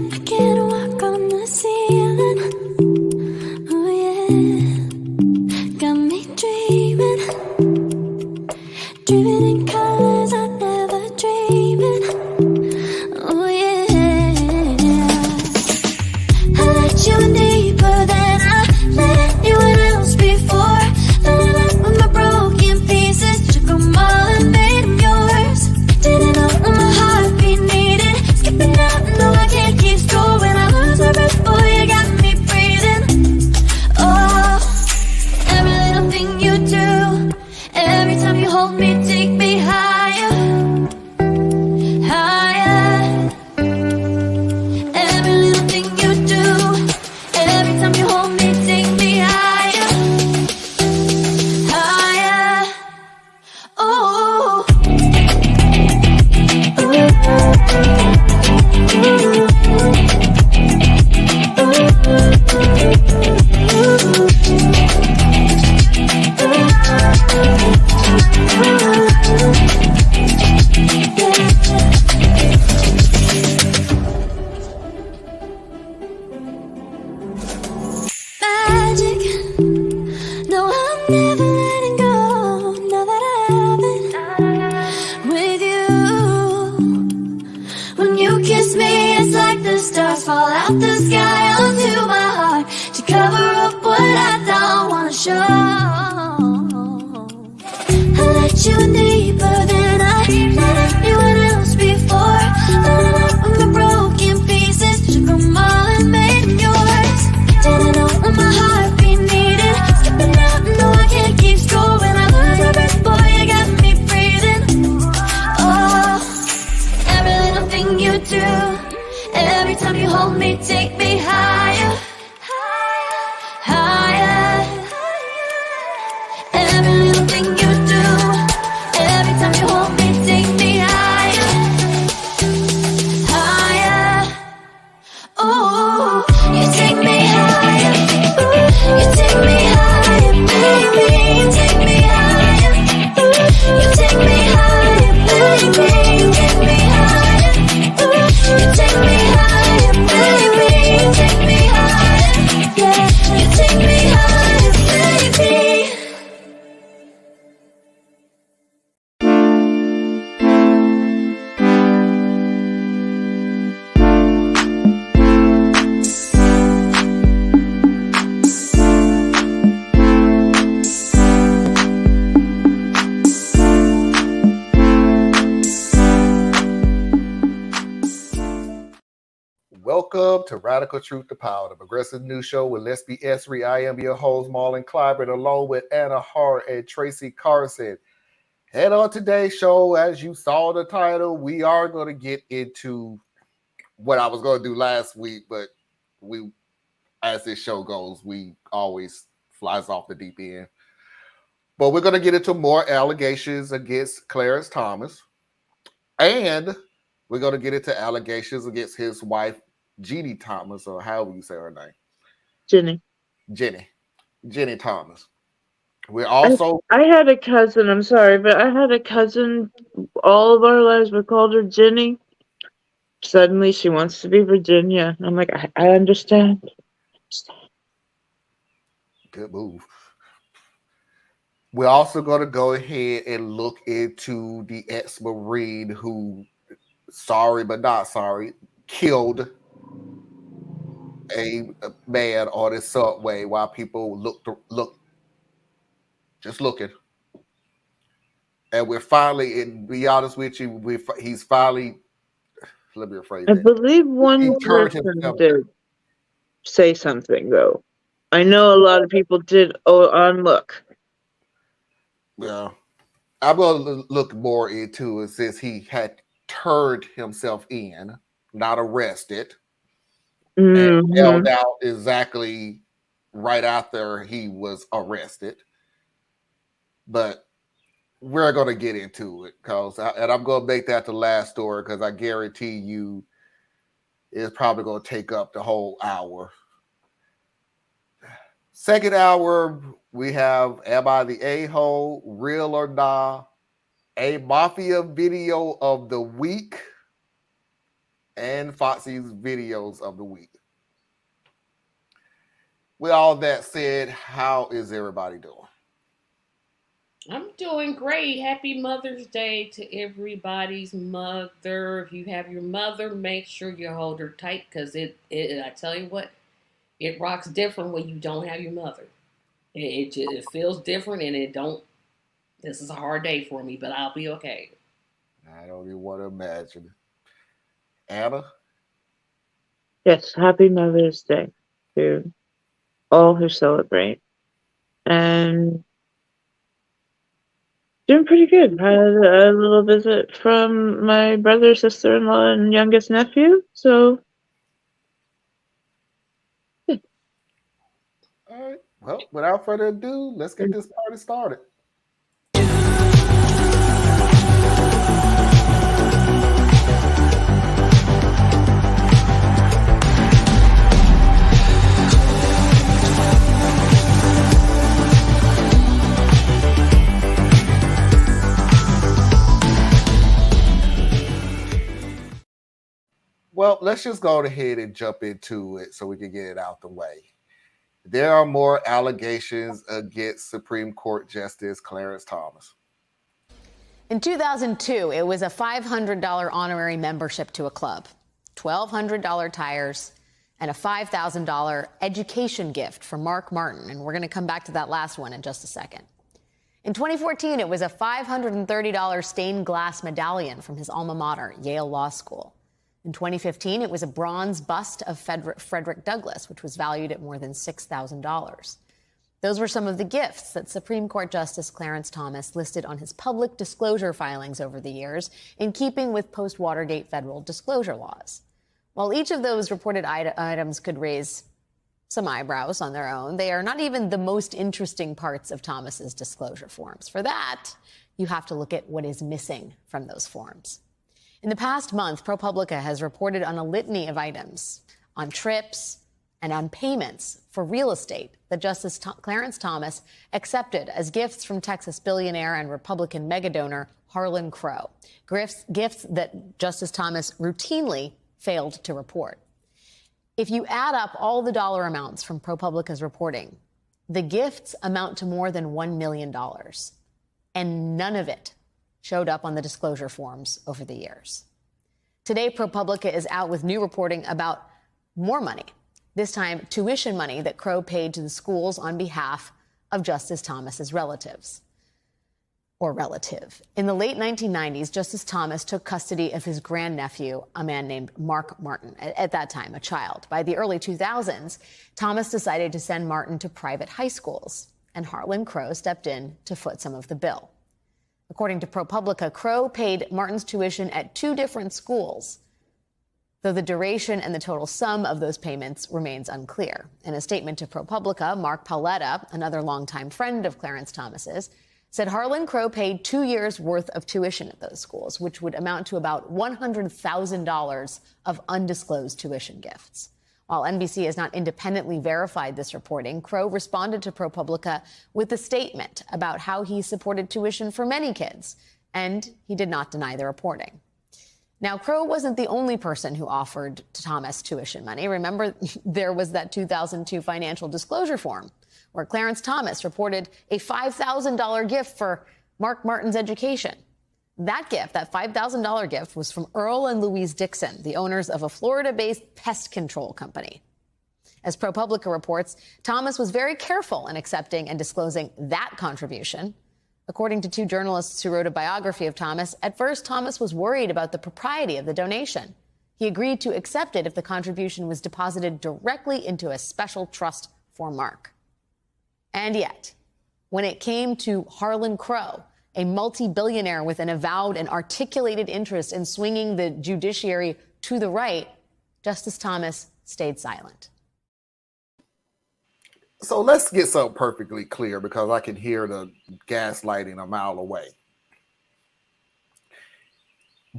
I can't walk on the ceiling. Oh yeah, got me dreaming, dreaming in colors I never dreamed. Oh yeah, I let you in deeper than I let anyone else before. Fell in love with my broken pieces, took them all and made them yours. Didn't know what my heartbeat needed, skipping out, no I can't keep score. When I lose my breath, boy, you got me breathing. Oh, every little thing you do, every time you hold me, take me higher, higher. Every little thing you do, every time you hold me, take me higher, higher. Oh, magic. No, I'm never letting go. Now that I have it with you. When you kiss me, it's like the stars fall out the sky onto my heart to cover up what I don't wanna show. I let you in deeper than I let anyone else before. Fell in love with my broken pieces, took them all and made them yours. Didn't know what my heartbeat needed, skipping out, no I can't keep score. When I lose my breath, boy, you got me breathing. Oh, every little thing you do, every time you hold me, take me higher, higher. Every little thing you do, every time you hold me, take me higher, higher. Oh, you take me higher, you take me higher, baby, take me higher. You take me higher, baby, take me higher. You take me higher, baby, take me higher. Yeah, you take me higher, baby. Welcome to Radical Truth to Power, the progressive news show with Let's Be Esri. I am your host, Marlon Clyburn, along with Anna Hart and Tracy Carson. And on today's show, as you saw the title, we are going to get into what I was going to do last week, but we, as this show goes, we always flies off the deep end. But we're going to get into more allegations against Clarence Thomas, and we're going to get into allegations against his wife, Jeannie Thomas, or however you say her name. Jenny Thomas. We're also... I had a cousin, I'm sorry, but I had a cousin, all of our lives we called her Jenny. Suddenly she wants to be Virginia. I'm like, I understand. Good move. We're also going to go ahead and look into the ex-Marine who, sorry but not sorry, killed a man on his subway while people just looking. And we're finally, and be honest with you, he's finally, let me rephrase I it. believe one person did say something, though. I know a lot of people did on look. Yeah. I'm going to look more into it since he had turned himself in, not arrested, and held out exactly right after he was arrested. But we're going to get into it, and I'm going to make that the last story because I guarantee you it's probably going to take up the whole hour. Second hour, we have Am I the A-Hole, Real or Nah, a Mafia video of the week, and Foxy's videos of the week. With all that said, how is everybody doing? I'm doing great. Happy Mother's Day to everybody's mother. If you have your mother, make sure you hold her tight because I tell you what, it rocks different when you don't have your mother. It feels different and it don't. This is a hard day for me, but I'll be okay. I don't even want to imagine. Anna? Yes, happy Mother's Day to all who celebrate. And doing pretty good. Had a little visit from my brother, sister-in-law, and youngest nephew. So, All right. Well, without further ado, let's get this party started. Well, let's just go ahead and jump into it so we can get it out the way. There are more allegations against Supreme Court Justice Clarence Thomas. In 2002, it was a $500 honorary membership to a club, $1,200 tires, and a $5,000 education gift for Mark Martin. And we're going to come back to that last one in just a second. In 2014, it was a $530 stained glass medallion from his alma mater, Yale Law School. In 2015, it was a bronze bust of Frederick Douglass, which was valued at more than $6,000. Those were some of the gifts that Supreme Court Justice Clarence Thomas listed on his public disclosure filings over the years, in keeping with post-Watergate federal disclosure laws. While each of those reported items could raise some eyebrows on their own, they are not even the most interesting parts of Thomas's disclosure forms. For that, you have to look at what is missing from those forms. In the past month, ProPublica has reported on a litany of items, on trips and on payments for real estate that Justice Clarence Thomas accepted as gifts from Texas billionaire and Republican megadonor Harlan Crow, gifts that Justice Thomas routinely failed to report. If you add up all the dollar amounts from ProPublica's reporting, the gifts amount to more than $1 million, and none of it showed up on the disclosure forms over the years. Today, ProPublica is out with new reporting about more money, this time tuition money that Crow paid to the schools on behalf of Justice Thomas's relatives. Or relative. In the late 1990s, Justice Thomas took custody of his grandnephew, a man named Mark Martin, at that time a child. By the early 2000s, Thomas decided to send Martin to private high schools, and Harlan Crow stepped in to foot some of the bill. According to ProPublica, Crow paid Martin's tuition at 2 different schools, though the duration and the total sum of those payments remains unclear. In a statement to ProPublica, Mark Paoletta, another longtime friend of Clarence Thomas's, said Harlan Crow paid 2 years' worth of tuition at those schools, which would amount to about $100,000 of undisclosed tuition gifts. While NBC has not independently verified this reporting, Crow responded to ProPublica with a statement about how he supported tuition for many kids, and he did not deny the reporting. Now, Crow wasn't the only person who offered Thomas tuition money. Remember, there was that 2002 financial disclosure form where Clarence Thomas reported a $5,000 gift for Mark Martin's education. That gift, that $5,000 gift, was from Earl and Louise Dixon, the owners of a Florida-based pest control company. As ProPublica reports, Thomas was very careful in accepting and disclosing that contribution. According to 2 journalists who wrote a biography of Thomas, at first Thomas was worried about the propriety of the donation. He agreed to accept it if the contribution was deposited directly into a special trust for Mark. And yet, when it came to Harlan Crow, a multi-billionaire with an avowed and articulated interest in swinging the judiciary to the right, Justice Thomas stayed silent. So let's get something perfectly clear because I can hear the gaslighting a mile away.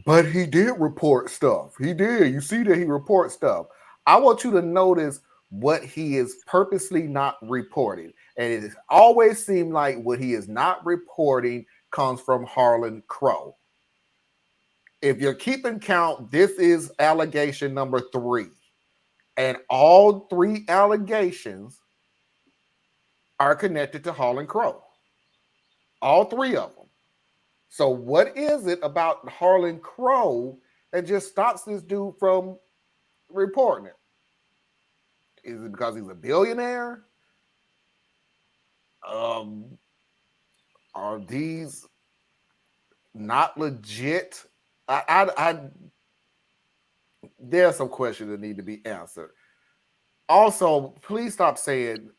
But he did report stuff. He did. You see that he reports stuff. I want you to notice what he is purposely not reporting. And it has always seemed like what he is not reporting comes from Harlan Crow. if you're keeping count, this is allegation number 3. And all 3 allegations are connected to Harlan Crow. All 3 of them. So what is it about Harlan Crow that just stops this dude from reporting it? Is it because he's a billionaire? Are these not legit? There are some questions that need to be answered. Also, please stop saying,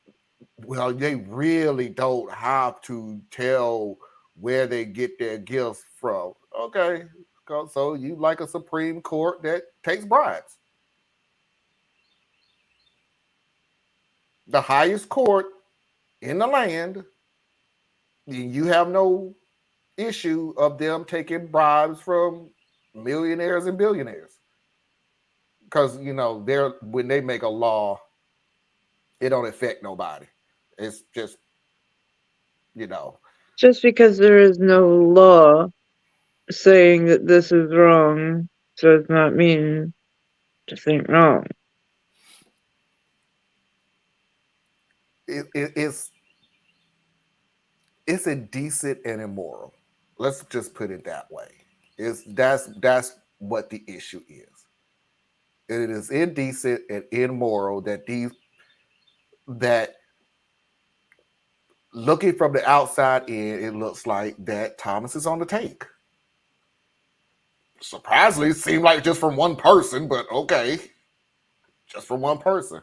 well, they really don't have to tell where they get their gifts from. Okay, so you like a Supreme Court that takes bribes. The highest court in the land, you have no issue of them taking bribes from millionaires and billionaires. Because, you know, when they make a law, it don't affect nobody. It's just, you know. Just because there is no law saying that this is wrong does not mean this ain't wrong. It's indecent and immoral. Let's just put it that way. That's what the issue is. It is indecent and immoral that looking from the outside in, it looks like that Thomas is on the take. Surprisingly, it seemed like just from one person, but okay. Just from one person.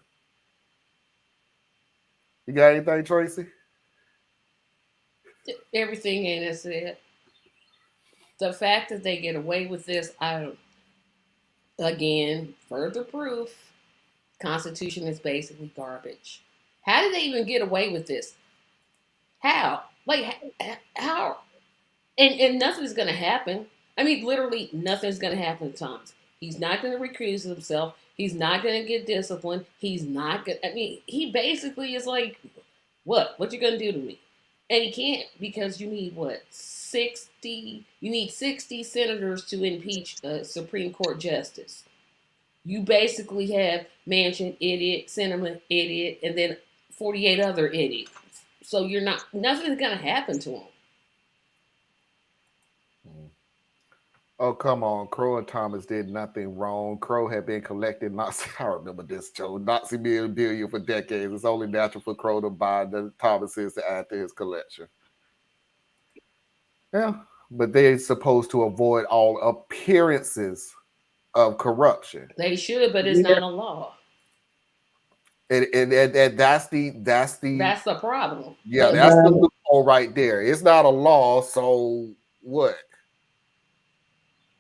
You got anything, Tracy? Everything in it said. The fact that they get away with this, again, further proof, Constitution is basically garbage. How did they even get away with this? How? Like, how? And nothing's going to happen. I mean, literally, nothing's going to happen to Thomas. He's not going to recuse himself. He's not going to get disciplined. He's not going to, I mean, he basically is like, what? What you going to do to me? And he can't, because you need, what, 60? You need 60 senators to impeach a Supreme Court justice. You basically have Manchin, idiot, Sinema, idiot, and then 48 other idiots. So nothing's going to happen to him. Oh, come on. Crow and Thomas did nothing wrong. Crow had been collecting Nazi, I remember this, Joe, Nazi billion for decades. It's only natural for Crow to buy the Thomases to add to his collection. Yeah, but they're supposed to avoid all appearances of corruption. They should, but it's not a law. And that's the problem. Yeah, that's the loophole right there. It's not a law, so what?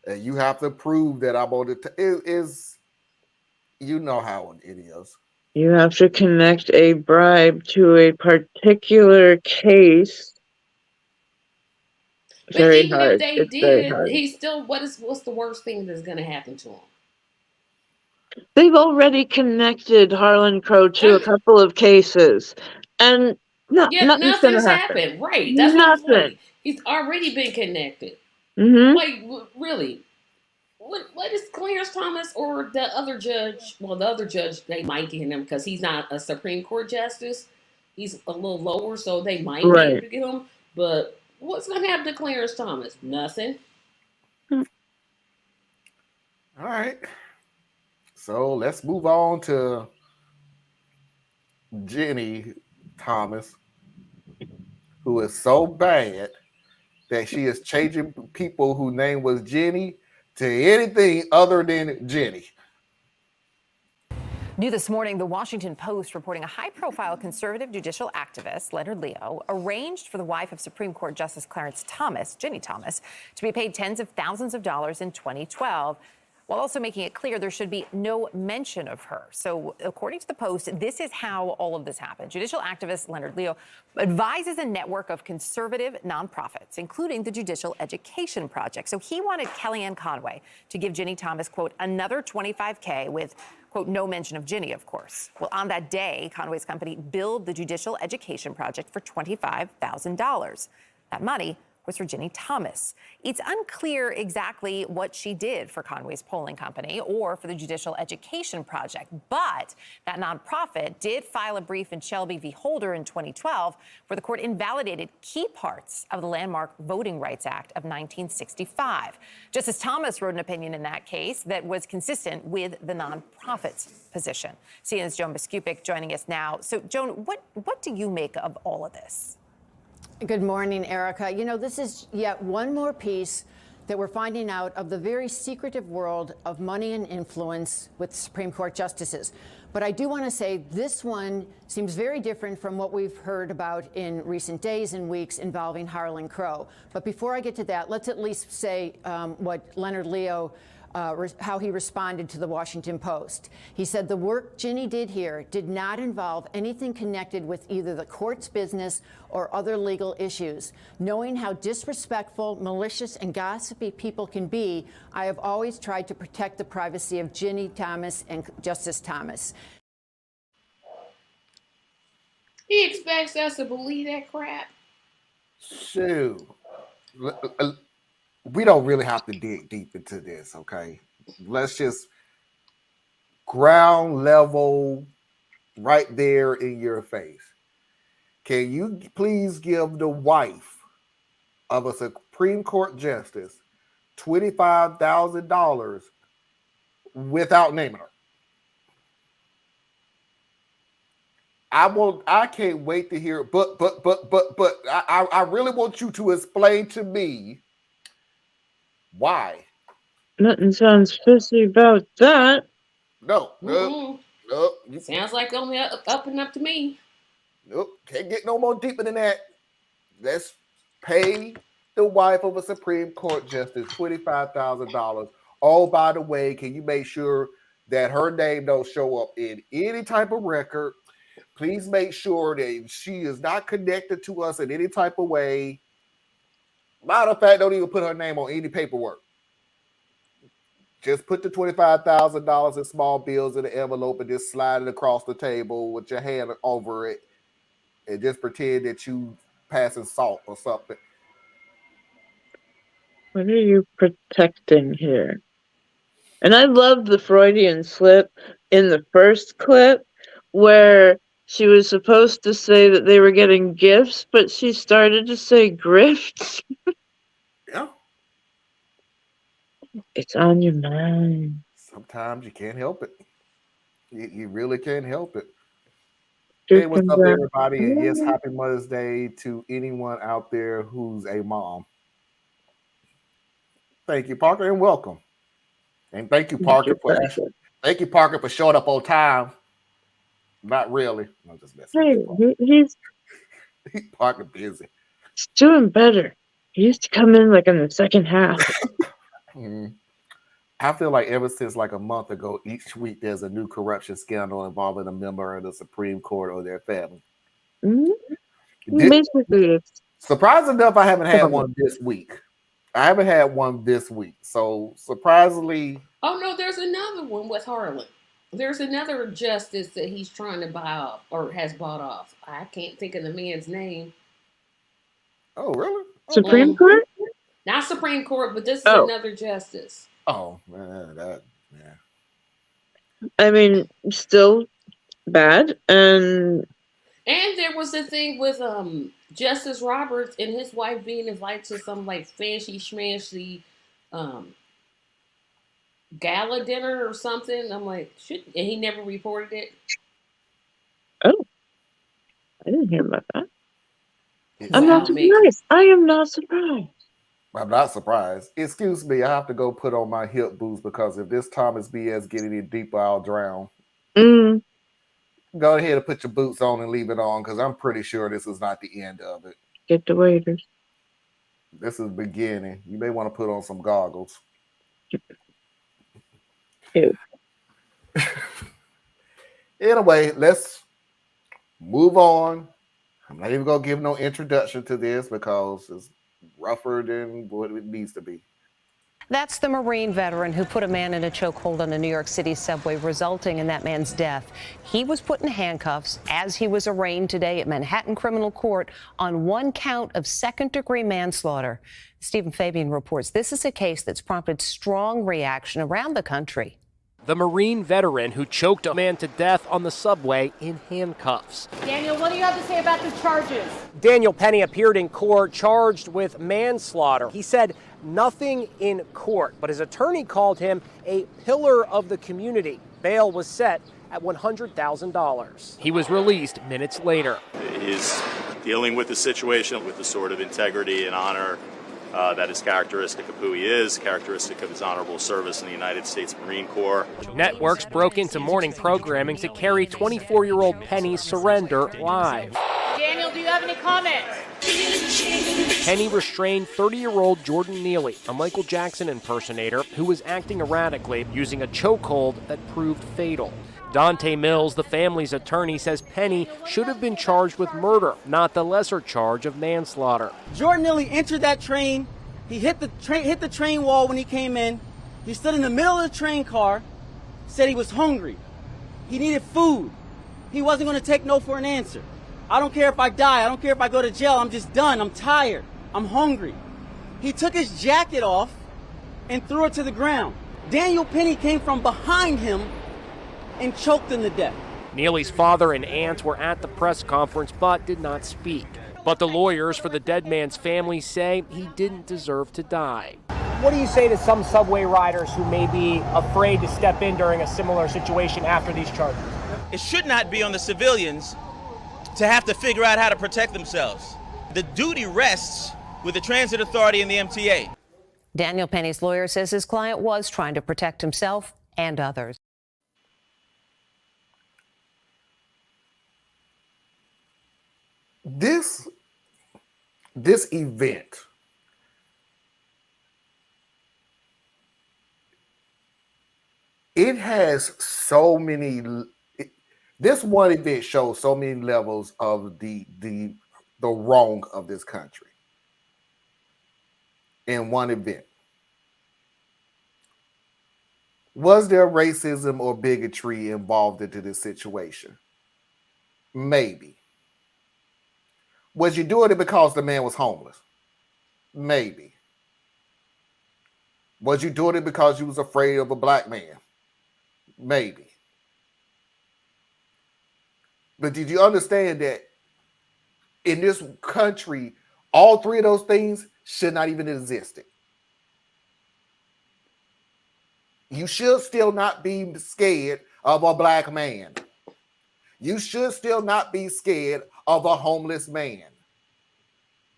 And you have to prove that I'm on the you know how it is. You have to connect a bribe to a particular case. But very even hard. if they It's very did, hard. he's still, what's the worst thing that's going to happen to him? They've already connected Harlan Crow to a couple of cases, and nothing's going to happen. happened. Right? That's nothing. What I'm saying. He's already been connected. Mm-hmm. Like, really? What is Clarence Thomas or the other judge? Well, the other judge, they might get him because he's not a Supreme Court justice. He's a little lower, so they might be able to get him. But what's going to happen to Clarence Thomas? Nothing. All right. So let's move on to Jenny Thomas, who is so bad that she is changing people whose name was Jenny to anything other than Jenny. New this morning, the Washington Post reporting a high-profile conservative judicial activist, Leonard Leo, arranged for the wife of Supreme Court Justice Clarence Thomas, Ginny Thomas, to be paid tens of thousands of dollars in 2012, while also making it clear there should be no mention of her. So according to the Post, this is how all of this happened. Judicial activist Leonard Leo advises a network of conservative nonprofits, including the Judicial Education Project. So he wanted Kellyanne Conway to give Ginny Thomas, quote, another $25K with, quote, no mention of Ginny, of course. Well, on that day, Conway's company billed the Judicial Education Project for $25,000. That money was for Ginny Thomas. It's unclear exactly what she did for Conway's polling company or for the Judicial Education Project, but that nonprofit did file a brief in Shelby v. Holder in 2012 where the court invalidated key parts of the landmark Voting Rights Act of 1965. Justice Thomas wrote an opinion in that case that was consistent with the nonprofit's position. CNN's Joan Biskupik joining us now. So, Joan, what do you make of all of this? Good morning, Erica. You know, this is yet one more piece that we're finding out of the very secretive world of money and influence with Supreme Court justices. But I do want to say this one seems very different from what we've heard about in recent days and weeks involving Harlan Crow. But before I get to that, let's at least say what Leonard Leo how he responded to the Washington Post. He said the work Ginny did here did not involve anything connected with either the court's business or other legal issues. Knowing how disrespectful, malicious, and gossipy people can be, I have always tried to protect the privacy of Ginny Thomas and Justice Thomas. He expects us to believe that crap. Shoot. We don't really have to dig deep into this, okay? Let's just ground level right there in your face. Can you please give the wife of a Supreme Court justice $25,000 without naming her? I can't wait to hear, but I really want you to explain to me why. Nothing sounds fishy about that. No. Sounds like only up and up to me. Nope. Can't get no more deeper than that. Let's pay the wife of a Supreme Court justice $25,000. Oh, by the way, can you make sure that her name don't show up in any type of record? Please make sure that she is not connected to us in any type of way. Matter of fact, don't even put her name on any paperwork. Just put the $25,000 in small bills in the envelope and just slide it across the table with your hand over it and just pretend that you passing salt or something. What are you protecting here? And I love the Freudian slip in the first clip where she was supposed to say that they were getting gifts, but she started to say grifts. Yeah. It's on your mind. Sometimes you can't help it. You really can't help it. Here Hey, what's comes up, that. everybody? And yes, happy Mother's Day to anyone out there who's a mom. Thank you, Parker, and welcome. And thank you, Parker, for showing up on time. Not really. I'm just messing with Hey, he's Parker busy. he's doing better. He used to come in like in the second half. I feel like ever since like a month ago, each week there's a new corruption scandal involving a member of the Supreme Court or their family. Basically, it's Surprising enough, I haven't had one this week. So surprisingly. Oh, no, there's another one with Harlan. There's another justice that he's trying to buy off or has bought off. I can't think of the man's name. Oh, really? Supreme Court? Not Supreme Court, but this is another justice. Oh, man, I mean, still bad. And there was a thing with Justice Roberts and his wife being invited to some like fancy schmancy gala dinner or something. I'm like, and he never reported it. Oh, I didn't hear about that. I'm not surprised. I am not surprised. I'm not surprised. Excuse me, I have to go put on my hip boots because if this Thomas BS get any deeper, I'll drown. Go ahead and put your boots on and leave it on because I'm pretty sure this is not the end of it. Get the waiters. This is the beginning. You may want to put on some goggles. Ew. Anyway, let's move on. I'm not even going to give no introduction to this because it's rougher than what it needs to be. That's the Marine veteran who put a man in a chokehold on a New York City subway, resulting in that man's death. He was put in handcuffs as he was arraigned today at Manhattan Criminal Court on one count of second-degree manslaughter. Stephen Fabian reports this is a case that's prompted strong reaction around the country. The Marine veteran who choked a man to death on the subway in handcuffs. Daniel, what do you have to say about the charges? Daniel Penny appeared in court charged with manslaughter. He said nothing in court, but his attorney called him a pillar of the community. Bail was set at $100,000. He was released minutes later. He's dealing with the situation with the sort of integrity and honor that is characteristic of who he is, characteristic of his honorable service in the United States Marine Corps. Networks broke into morning programming to carry 24-year-old Penny's surrender live. Daniel, do you have any comments? Penny restrained 30-year-old Jordan Neely, a Michael Jackson impersonator who was acting erratically, using a chokehold that proved fatal. Dante Mills, the family's attorney, says Penny should have been charged with murder, not the lesser charge of manslaughter. Jordan Neely entered that train. He hit the train wall when he came in. He stood in the middle of the train car, said he was hungry. He needed food. He wasn't going to take no for an answer. I don't care if I die. I don't care if I go to jail. I'm just done. I'm tired. I'm hungry. He took his jacket off and threw it to the ground. Daniel Penny came from behind him and choked him to death. Neely's father and aunt were at the press conference but did not speak. But the lawyers for the dead man's family say he didn't deserve to die. What do you say to some subway riders who may be afraid to step in during a similar situation after these charges? It should not be on the civilians to have to figure out how to protect themselves. The duty rests with the Transit Authority and the MTA. Daniel Penny's lawyer says his client was trying to protect himself and others. This event it has so many. This one event shows so many levels of the wrong of this country in one event. Was there racism or bigotry involved into this situation? Maybe. Was you doing it because the man was homeless? Maybe. Was you doing it because you was afraid of a black man? Maybe. But did you understand that in this country, all three of those things should not even exist? You should still not be scared of a black man. You should still not be scared of a homeless man.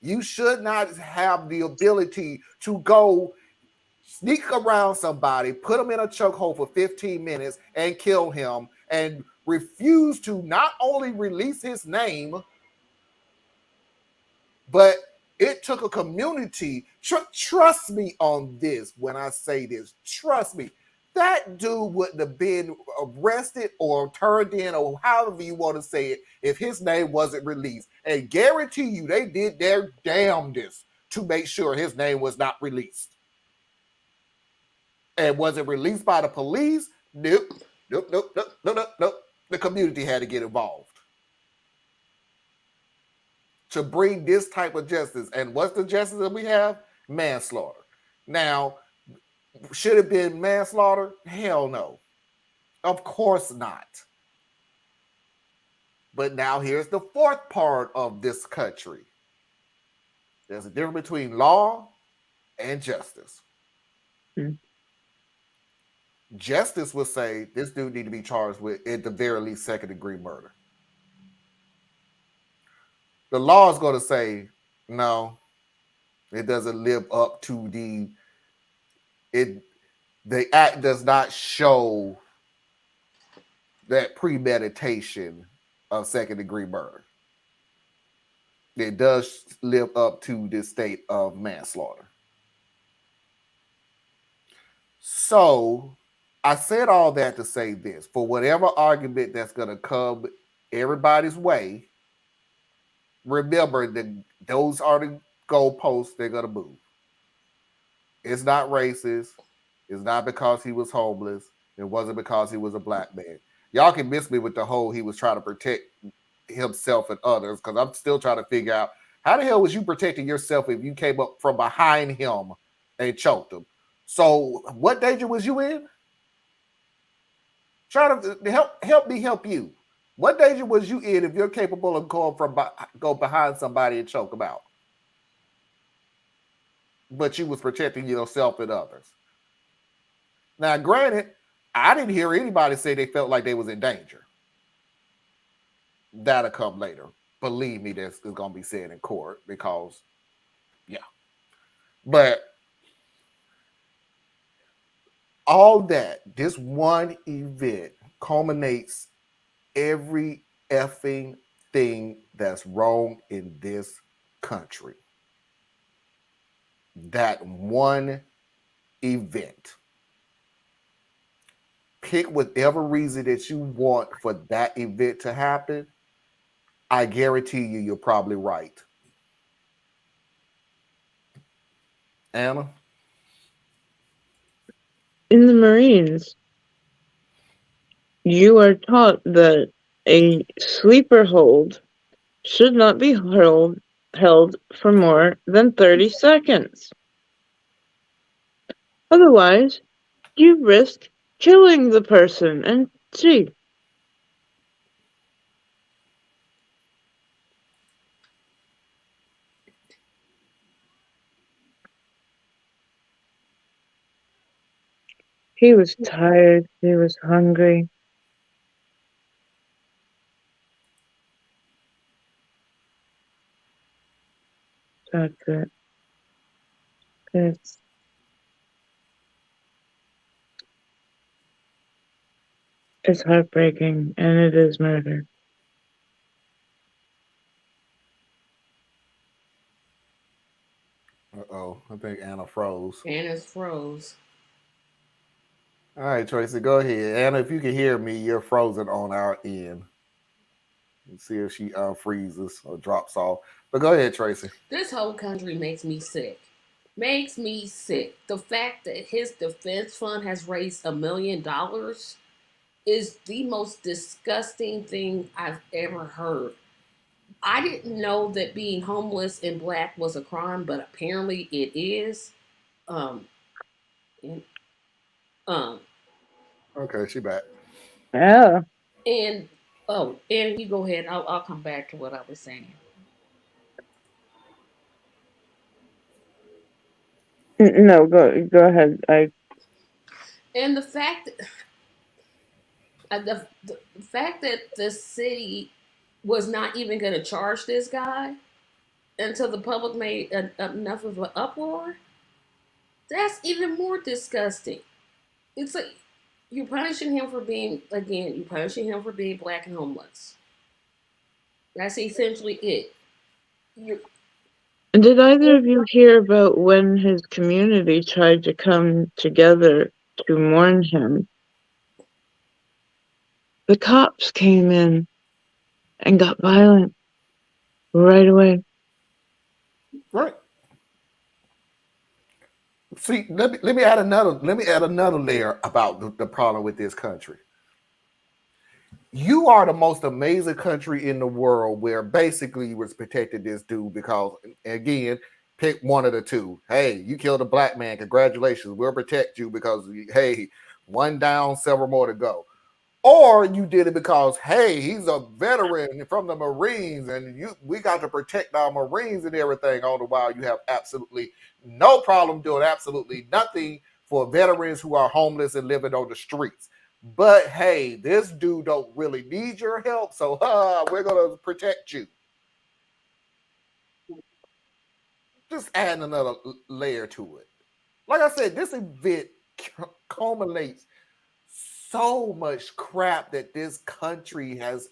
You should not have the ability to go sneak around somebody, put him in a chokehold for 15 minutes and kill him, and refuse to not only release his name, but it took a community. Trust me on this when I say this. Trust me. That dude wouldn't have been arrested or turned in, or however you want to say it, if his name wasn't released. And guarantee you they did their damnedest to make sure his name was not released. And was it released by the police? Nope. The community had to get involved to bring this type of justice. And what's the justice that we have? Manslaughter. Now, should it have been manslaughter? Hell no. Of course not. But now here's the fourth part of this country. There's a difference between law and justice. Justice would say this dude need to be charged with, at the very least, second-degree murder. The law is going to say, no, it doesn't live up to the act does not show that premeditation of second-degree murder. It does live up to the state of manslaughter. So I said all that to say this. For whatever argument that's going to come everybody's way, remember that those are the goalposts they're going to move. It's not racist. It's not because he was homeless. It wasn't because he was a black man. Y'all can miss me with the whole he was trying to protect himself and others, because I'm still trying to figure out how the hell was you protecting yourself if you came up from behind him and choked him? So what danger was you in? Try to help me help you. What danger was you in if you're capable of go behind somebody and choke them out? But you was protecting yourself and others. Now, granted, I didn't hear anybody say they felt like they was in danger. That'll come later. Believe me, this is going to be said in court because, yeah. But all that, this one event culminates every effing thing that's wrong in this country. That one event. Pick whatever reason that you want for that event to happen. I guarantee you're probably right. Anna? In the Marines, you are taught that a sleeper hold should not be held for more than 30 seconds. Otherwise, you risk killing the person. And gee, he was tired, he was hungry. That's it. It's heartbreaking, and it is murder. Uh-oh, I think Anna froze. Anna's froze. All right, Tracy, go ahead. Anna, if you can hear me, you're frozen on our end. Let's see if she freezes or drops off. But go ahead, Tracy. This whole country makes me sick. Makes me sick. The fact that his defense fund has raised $1 million is the most disgusting thing I've ever heard. I didn't know that being homeless and black was a crime, but apparently it is. And, Okay, she back. Yeah. and you go ahead. I'll come back to what I was saying. No, go ahead. And the fact that the fact that the city was not even going to charge this guy until the public made enough of an uproar, that's even more disgusting. It's like you're punishing him for being black and homeless. That's essentially it. Did either of you hear about when his community tried to come together to mourn him? The cops came in and got violent right away. Right. See, let me add another layer about the problem with this country. You are the most amazing country in the world where basically you was protecting this dude because, again, pick one of the two. Hey, you killed a black man. Congratulations. We'll protect you because, hey, one down, several more to go. Or you did it because, hey, he's a veteran from the Marines and we got to protect our Marines and everything. All the while you have absolutely no problem doing absolutely nothing for veterans who are homeless and living on the streets. But hey, this dude don't really need your help, so we're going to protect you. Just add another layer to it. Like I said, this event culminates so much crap that this country has,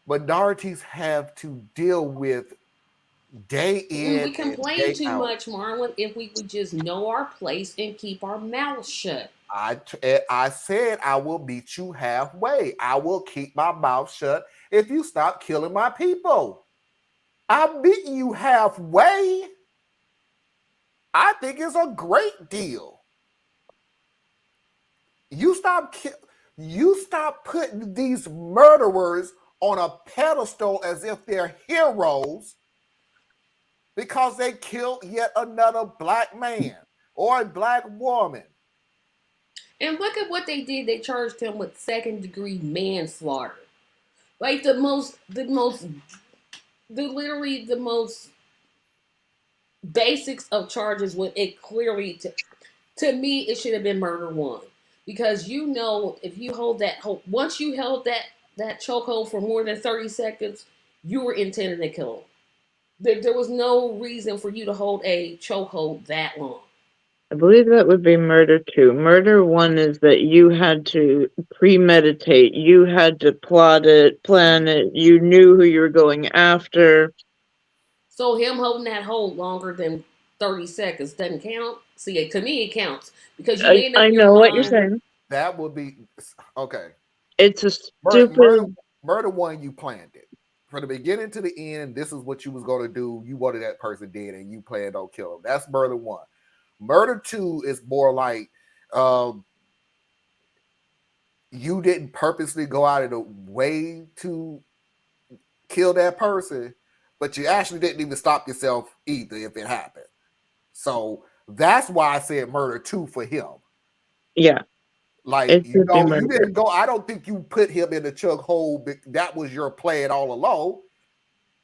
minorities have to deal with day in. We complain too much, Marlon. If we would just know our place and keep our mouths shut. I said I will meet you halfway. I will keep my mouth shut if you stop killing my people. I'm meeting you halfway. I think it's a great deal. You stop putting these murderers on a pedestal as if they're heroes because they killed yet another black man or a black woman. And look at what they did. They charged him with second-degree manslaughter. Like literally the most basics of charges when it clearly, to me, it should have been murder one. Because if you once you held that chokehold for more than 30 seconds, you were intending to kill him. There was no reason for you to hold a chokehold that long. I believe that would be murder 2. Murder 1 is that you had to premeditate. You had to plot it, plan it. You knew who you were going after. So him holding that hold longer than 30 seconds doesn't count? See, to me, it counts. Because you made up I your know mind. what you're saying. That would be, okay. It's a stupid... Murder 1, you planned it. From the beginning to the end, this is what you was going to do. You wanted that person dead, and you planned on killing them. That's murder 1. Murder 2 is more like you didn't purposely go out of the way to kill that person, but you actually didn't even stop yourself either if it happened. So that's why I said murder 2 for him. Yeah. Like, you didn't go, I don't think you put him in the chokehold. That was your plan all along.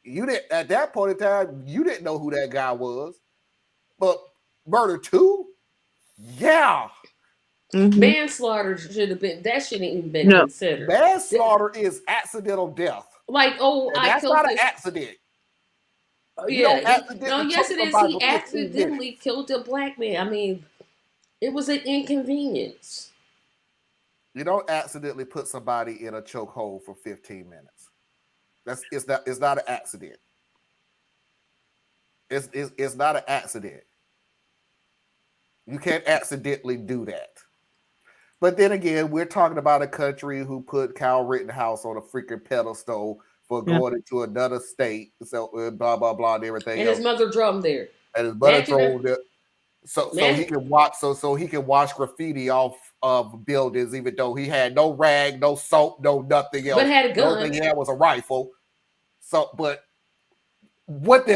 You didn't, at that point in time, you didn't know who that guy was. But murder 2? Yeah. Mm-hmm. Manslaughter shouldn't even been considered. Manslaughter is accidental death. Like, that's not an accident. Yes, it is. He accidentally killed a black man. I mean, it was an inconvenience. You don't accidentally put somebody in a chokehold for 15 minutes. It's not an accident. It's not an accident. You can't accidentally do that. But then again, we're talking about a country who put Kyle Rittenhouse on a freaking pedestal for going into another state, so blah blah blah and everything. And his mother drove him there. And his mother drove there, so he can watch. So he can wash graffiti off of buildings, even though he had no rag, no soap, no nothing else. But had a gun. The only thing he had was a rifle. So, but what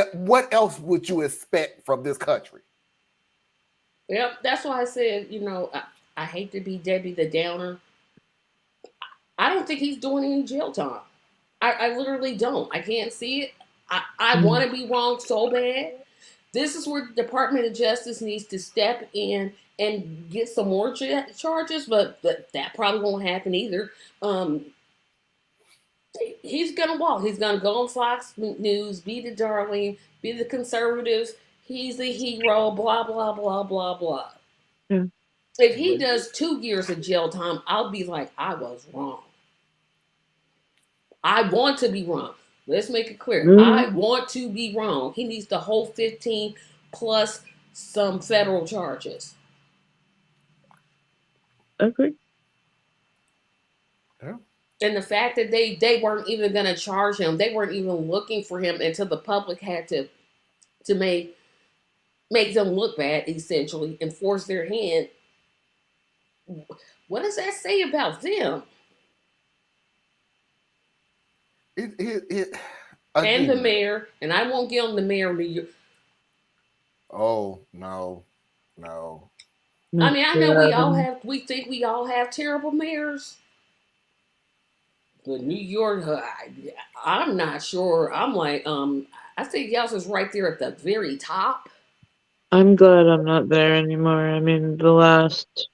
else would you expect from this country? Yep, that's why I said, I hate to be Debbie the Downer. I don't think he's doing any jail time. I literally don't. I can't see it. I want to be wrong so bad. This is where the Department of Justice needs to step in and get some more charges, but that probably won't happen either. He's going to walk. He's going to go on Fox News, be the darling, be the conservatives. He's the hero, blah, blah, blah, blah, blah. Yeah. If he does 2 years of jail time, I'll be like, I was wrong. I want to be wrong. Let's make it clear. I want to be wrong. He needs to hold 15 plus some federal charges. Okay. Yeah. And the fact that they weren't even going to charge him, they weren't even looking for him until the public had to make them look bad, essentially, and force their hand. What does that say about them? And the mayor, and I won't get on the mayor of New York. Oh, no. I mean, I know we think we all have terrible mayors. But New York, I'm not sure. I'm like, I think y'all is right there at the very top. I'm glad I'm not there anymore. I mean, the last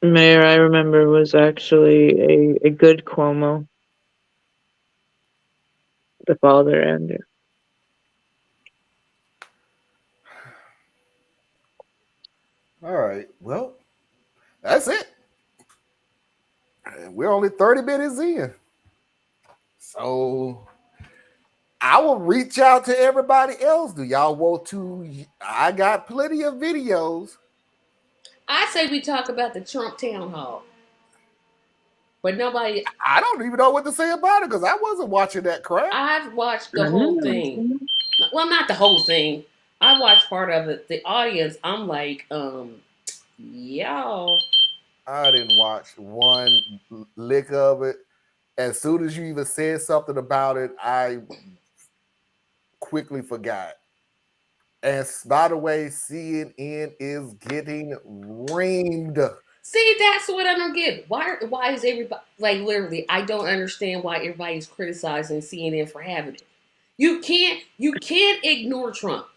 mayor I remember was actually a good Cuomo. The father, Andrew. All right. Well, that's it. We're only 30 minutes in. So I will reach out to everybody else. Do y'all want to? I got plenty of videos. I say we talk about the Trump town hall. But nobody... I don't even know what to say about it because I wasn't watching that crap. I've watched the whole thing. Well, not the whole thing. I watched part of it. The audience, I'm like, y'all. I didn't watch one lick of it. As soon as you even said something about it, I quickly forgot. And by the way, CNN is getting reamed. See, that's what I don't get. Why is everybody like literally? I don't understand why everybody's criticizing CNN for having it. You can't ignore Trump.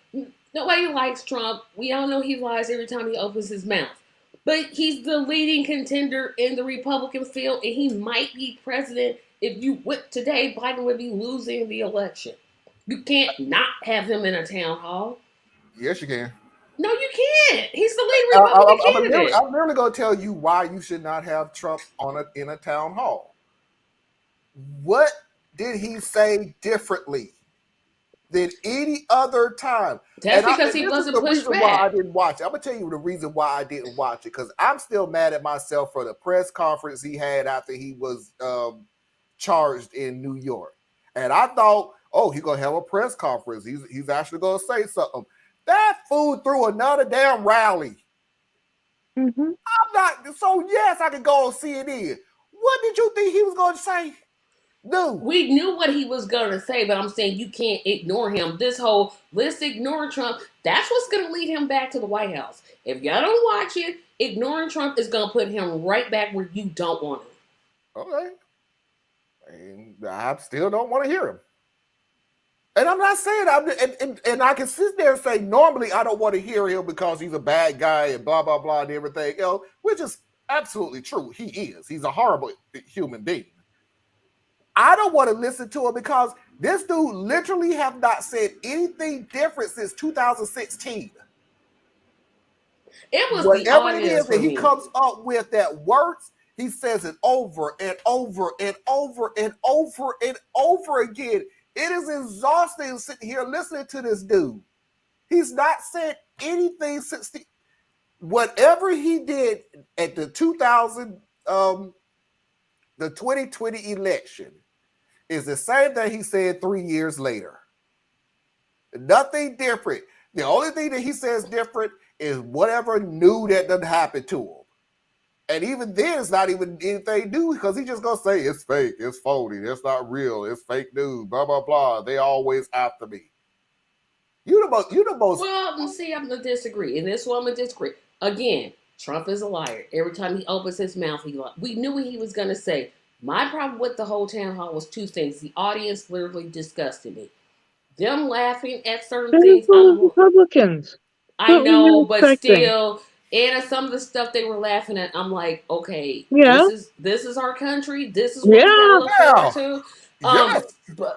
Nobody likes Trump. We all know he lies every time he opens his mouth. But he's the leading contender in the Republican field, and he might be president. If you whip today, Biden would be losing the election. You can't not have him in a town hall. Yes, you can. No, you can't. He's the leading Republican candidate. I'm literally going to tell you why you should not have Trump in a town hall. What did he say differently than any other time? That's because he wasn't pushed back. Why I didn't watch it. I'm gonna tell you the reason why I didn't watch it, because I'm still mad at myself for the press conference he had after he was charged in New York, and I thought, oh, he's gonna have a press conference. He's actually gonna say something. That fool threw another damn rally. Mm-hmm. I'm not. So yes, I could go on CNN. What did you think he was gonna say? No. We knew what he was going to say, but I'm saying you can't ignore him. This whole, let's ignore Trump, that's what's going to lead him back to the White House. If y'all don't watch it, ignoring Trump is going to put him right back where you don't want him. Okay. And I still don't want to hear him. And I'm not saying, and I can sit there and say, normally I don't want to hear him because he's a bad guy and blah, blah, blah, and everything else, which is absolutely true. He is. He's a horrible human being. I don't want to listen to him because this dude literally have not said anything different since 2016. It was whatever the it is that he comes up with that works, he says it over and over and over and over and over again. It is exhausting sitting here listening to this dude. He's not said anything since whatever he did at the 2020 election is the same thing he said 3 years later. Nothing different. The only thing that he says different is whatever new that doesn't happen to him. And even then, it's not even anything new because he's just going to say, it's fake, it's phony, it's not real, it's fake news, blah, blah, blah. They always after me. You the most. Well, see, I'm going to disagree. And this one, I'm going to disagree. Again, Trump is a liar. Every time he opens his mouth, he lies. We knew what he was going to say. My problem with the whole town hall was two things. The audience literally disgusted me. Them laughing at certain things. Republicans. I know, but still, and some of the stuff they were laughing at, I'm like, okay, this is our country. This is what we gotta look forward to.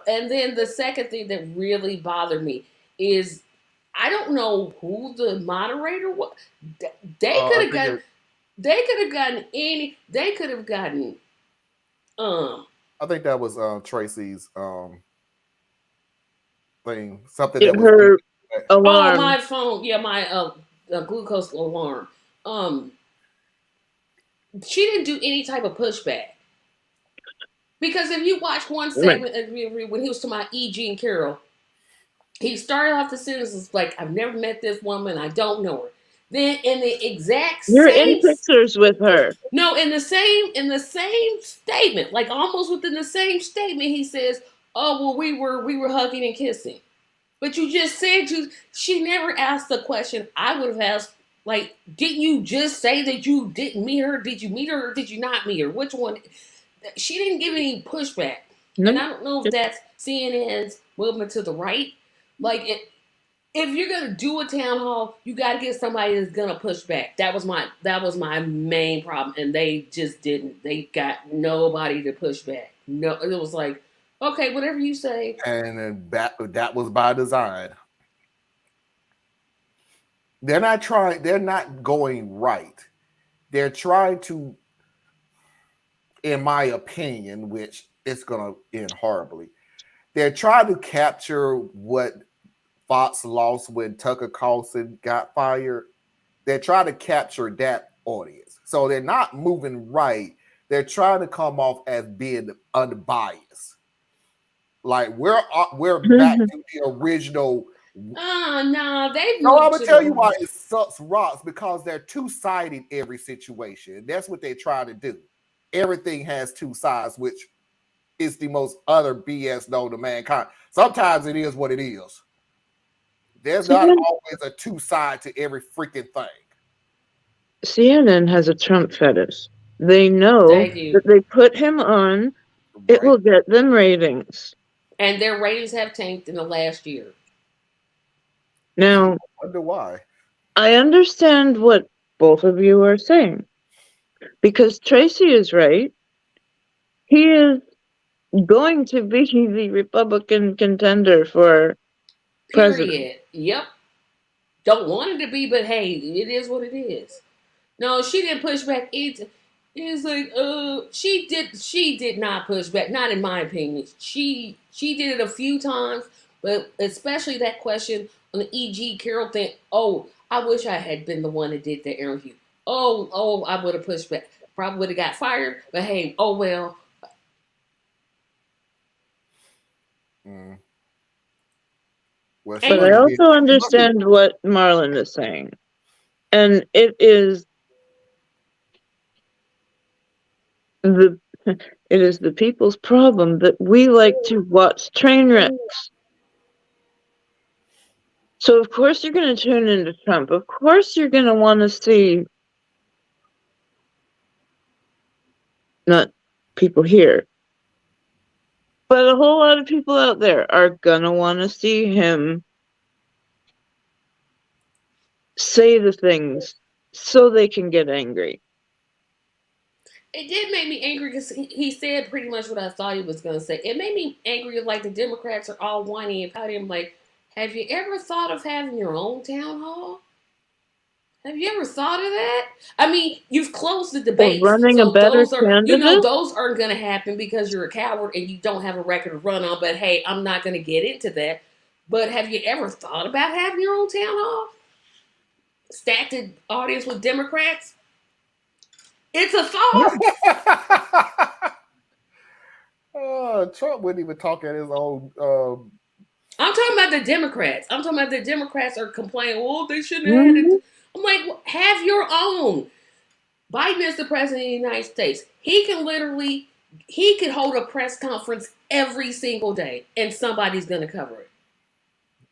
And then the second thing that really bothered me is I don't know who the moderator was. They could have gotten. They could have gotten any. They could have gotten. I think that was Tracy's thing. Something that her alarm. Oh, my phone. Yeah, my glucose alarm. She didn't do any type of pushback. Because if you watch one segment when he was to my E.G. and Carol, he started off the sentences like, "I've never met this woman. I don't know her." Then in the exact You're in pictures with her. No, in the same statement, like almost within the same statement, he says, "Oh, well, we were hugging and kissing." But you just said she never asked the question I would have asked, like, didn't you just say that you didn't meet her? Did you meet her or did you not meet her? Which one? She didn't give any pushback. And I don't know if that's CNN's movement to the right. Like, if you're gonna do a town hall, you got to get somebody that's gonna push back. That was my main problem, and they just didn't. They got nobody to push back. No, it was like, okay, whatever you say. And that was by design. They're not trying. They're not going right. They're trying to, in my opinion, which it's gonna end horribly. They're trying to capture what Fox lost when Tucker Carlson got fired. They're trying to capture that audience. So they're not moving right. They're trying to come off as being unbiased. Like we're back to the original No, they've No, I'm moved gonna to tell the you why right. it sucks rocks, because they're two-sided every situation. That's what they try to do. Everything has two sides, which is the most utter BS known to mankind. Sometimes it is what it is. There's not always a two side to every freaking thing. CNN has a Trump fetish. They know They do. that they put him on, it will get them ratings. And their ratings have tanked in the last year. Now, I wonder why. I understand what both of you are saying, because Tracy is right. He is going to be the Republican contender for president. Period. Yep. Don't want it to be, but hey, it is what it is. No, she didn't push back. It's like, she did not push back. Not in my opinion. She did it a few times, but especially that question on the E.G. Carroll thing. Oh, I wish I had been the one that did the interview. Oh, I would have pushed back. Probably would have got fired, but hey, oh well. Well, But I also understand what Marlon is saying. And it is the people's problem that we like to watch train wrecks. So of course you're going to tune into Trump. Of course you're going to want to see, not people here, but a whole lot of people out there are going to want to see him say the things so they can get angry. It did make me angry because he said pretty much what I thought he was going to say. It made me angry like the Democrats are all whiny about him. Like, have you ever thought of having your own town hall? Have you ever thought of that? I mean, you've closed the debates, running a so better those are candidate? those aren't going to happen because you're a coward and you don't have a record to run on. But hey, I'm not going to get into that. But have you ever thought about having your own town hall? Stacked the audience with Democrats? It's a thought. Trump wouldn't even talk at his own. I'm talking about the Democrats. I'm talking about the Democrats are complaining, oh, they shouldn't have had it. I'm like, well, have your own. Biden is the president of the United States. He could hold a press conference every single day and somebody's going to cover it.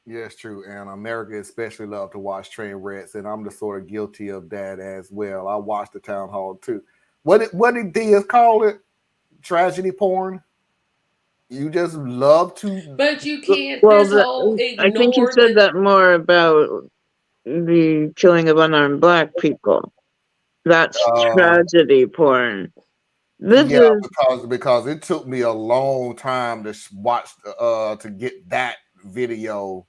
Yeah, it's true. And America especially love to watch train wrecks, and I'm the sort of guilty of that as well. I watched the town hall too. What did Diaz call it? Tragedy porn? You just love to. But you can't. Well, I think he said that more about the killing of unarmed black people. That's tragedy porn. Because it took me a long time to watch to get that video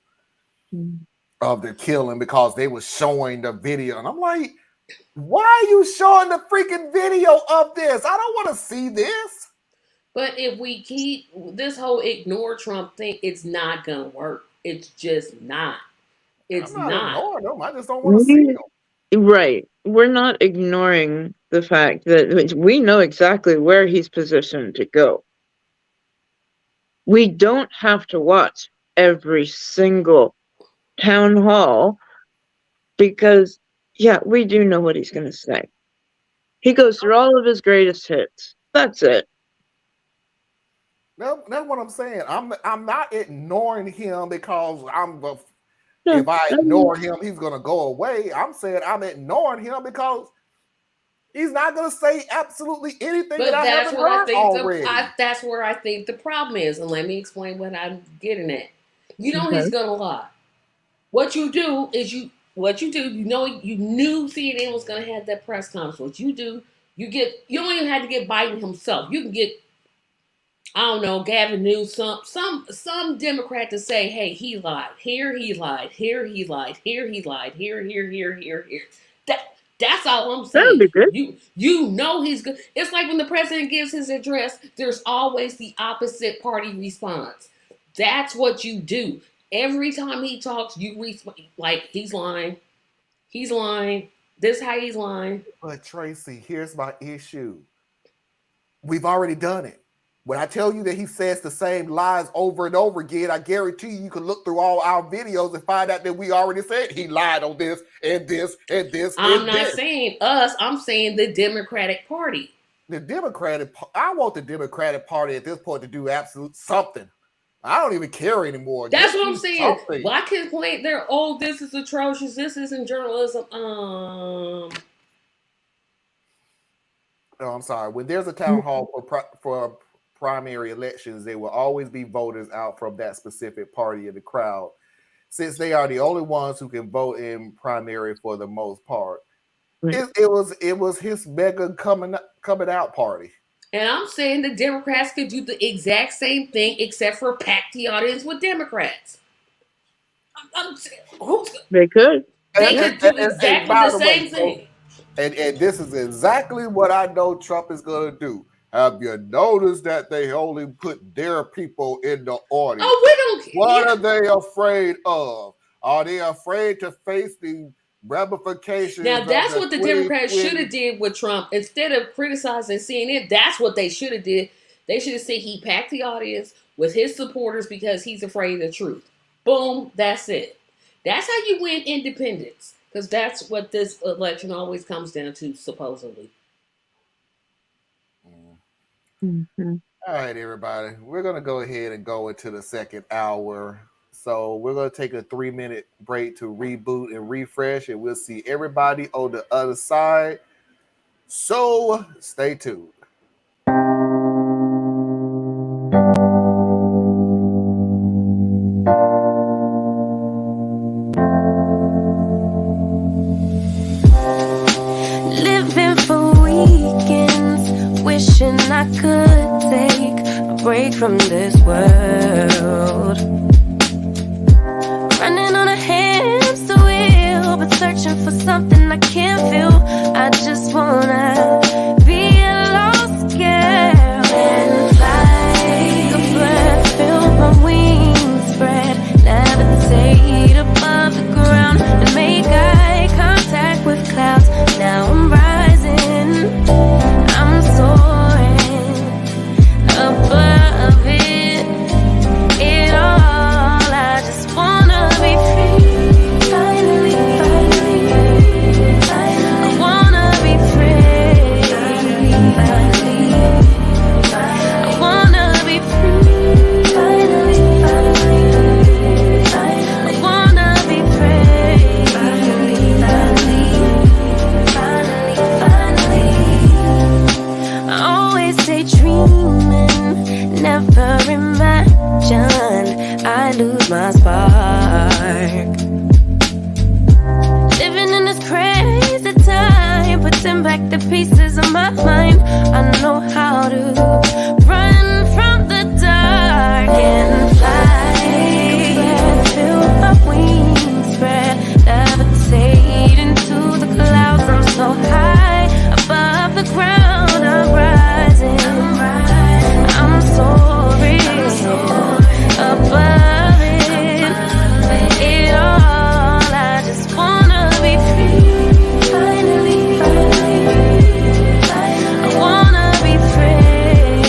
of the killing, because they were showing the video, and I'm like, why are you showing the freaking video of this? I don't want to see this. But if we keep this whole ignore Trump thing, it's not gonna work. It's just not. It's I'm not not. ignoring them. I just don't want to see them. Right. We're not ignoring the fact that we know exactly where he's positioned to go. We don't have to watch every single town hall because, yeah, we do know what he's going to say. He goes through all of his greatest hits. That's it. That's what I'm saying. I'm not ignoring him because if I ignore him, he's going to go away. I'm saying I'm ignoring him because he's not going to say absolutely anything that I haven't heard already. That's where I think the problem is. And let me explain what I'm getting at. You know he's going to lie. What you do is you knew CNN was going to have that press conference. What you do, you don't even have to get Biden himself. You can get, I don't know, Gavin Newsom, some Democrat to say, hey, he lied. Here he lied. Here he lied. Here he lied. Here. That's all I'm saying. That'd be good. You know he's good. It's like when the president gives his address, there's always the opposite party response. That's what you do. Every time he talks, you respond like he's lying. He's lying. This is how he's lying. But Tracy, here's my issue. We've already done it. When I tell you that he says the same lies over and over again, I guarantee you can look through all our videos and find out that we already said he lied on this and this and this. I'm not saying us. I'm saying the Democratic Party. I want the Democratic Party at this point to do absolute something. I don't even care anymore. That's what I'm saying. Why can't point there? Oh, this is atrocious. This isn't journalism. No, I'm sorry. When there's a town hall for primary elections, there will always be voters out from that specific party in the crowd, since they are the only ones who can vote in primary for the most part. Right. It was his mega coming out party. And I'm saying the Democrats could do the exact same thing, except for pack the audience with Democrats. They could. They could do exactly the same thing. And this is exactly what I know Trump is going to do. Have you noticed that they only put their people in the audience? Oh, we don't care. What are they afraid of? Are they afraid to face the ramifications? Now, that's what the Democrats should have did with Trump. Instead of criticizing CNN, that's what they should have did. They should have said he packed the audience with his supporters because he's afraid of the truth. Boom, that's it. That's how you win independence, because that's what this election always comes down to, supposedly. Mm-hmm. All right, everybody. We're going to go ahead and go into the second hour. So we're going to take a 3-minute break to reboot and refresh, and we'll see everybody on the other side. So stay tuned. Living for weekends, wishing I could take a break from this world. Running on a hamster wheel, but searching for something I can't feel. I just wanna be a lost girl and fly. Take a breath, feel my wings spread, levitate above the ground and make eye contact with clouds. Now I'm rising, I'm soaring above it all. I just wanna be free, finally, I wanna be free, I wanna be free, finally, I wanna be free, I always stay dreaming, never imagine I lose my spark. Living in this crazy time, putting back the pieces of my mind. I know how to run from the dark and fly. Feel my wings spread, levitate into the clouds. I'm so high above the ground, I'm rising, I'm soaring above it all. I just wanna be free, finally, I wanna be free,